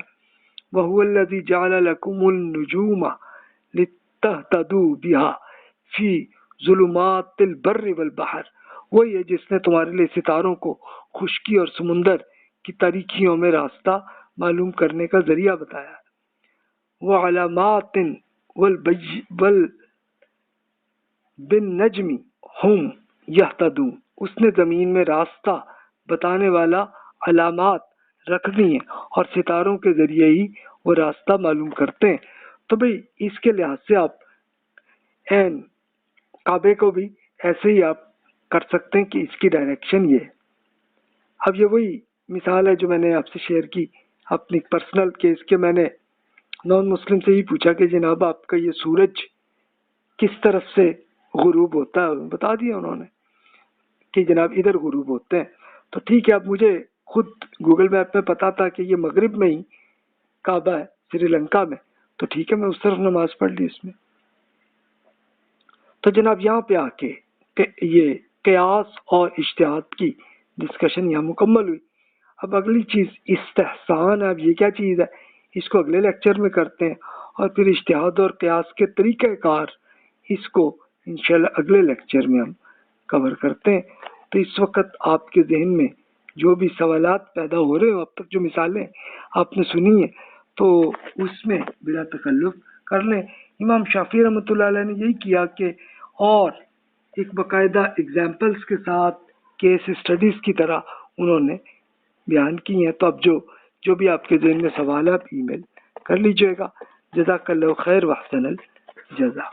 وَهُوَ الَّذِي جَعَلَ لَكُمُ النُّجُومَ لِتَهْتَدُوا بِهَا فِي ظُلُمَاتِ الْبَرِّ وَالْبَحْرِ. وہی ہے جس نے تمہارے لیے ستاروں کو خشکی اور سمندر کی تاریکیوں میں راستہ معلوم کرنے کا ذریعہ بتایا. وَعَلَامَاتٍ وَالْبِالنَّجْمِ هُمْ يَهْتَدُونَ. اس نے زمین میں راستہ بتانے والا علامات رکھ دی ہیں، اور ستاروں کے ذریعے ہی وہ راستہ معلوم کرتے ہیں. تو بھئی اس کے لحاظ سے آپ این کعبے کو بھی ایسے ہی آپ کر سکتے ہیں کہ اس کی ڈائریکشن یہ ہے. اب یہ وہی مثال ہے جو میں نے آپ سے شیئر کی اپنی پرسنل کیس کے. میں نے نان مسلم سے ہی پوچھا کہ جناب آپ کا یہ سورج کس طرف سے غروب ہوتا ہے، بتا دیا انہوں نے کہ جناب ادھر غروب ہوتے ہیں. تو ٹھیک ہے، اب مجھے خود گوگل میپ میں پتا تھا کہ یہ مغرب میں ہی کعبہ ہے، سری لنکا میں. تو ٹھیک ہے، میں اس طرف نماز پڑھ لی اس میں. تو جناب یہاں پہ آ کے یہ قیاس اور اجتہاد کی ڈسکشن یہاں مکمل ہوئی. اب اگلی چیز استحسان ہے. اب یہ کیا چیز ہے، اس کو اگلے لیکچر میں کرتے ہیں، اور پھر اجتہاد اور قیاس کے طریقہ کار اس کو انشاءاللہ اگلے لیکچر میں ہم کور کرتے ہیں. تو اس وقت آپ کے ذہن میں جو بھی سوالات پیدا ہو رہے ہو، اب تک جو مثالیں آپ نے سنی ہیں تو اس میں بلا تکلف کر لیں. امام شافعی رحمۃ اللہ علیہ نے یہی کیا کہ اور ایک باقاعدہ ایگزامپلس کے ساتھ کیس اسٹڈیز کی طرح انہوں نے بیان کی ہیں. تو اب جو بھی آپ کے ذہن میں سوال ہے آپ ای میل کر لیجئے گا. جزاک اللہ خیر واحسن الجزا.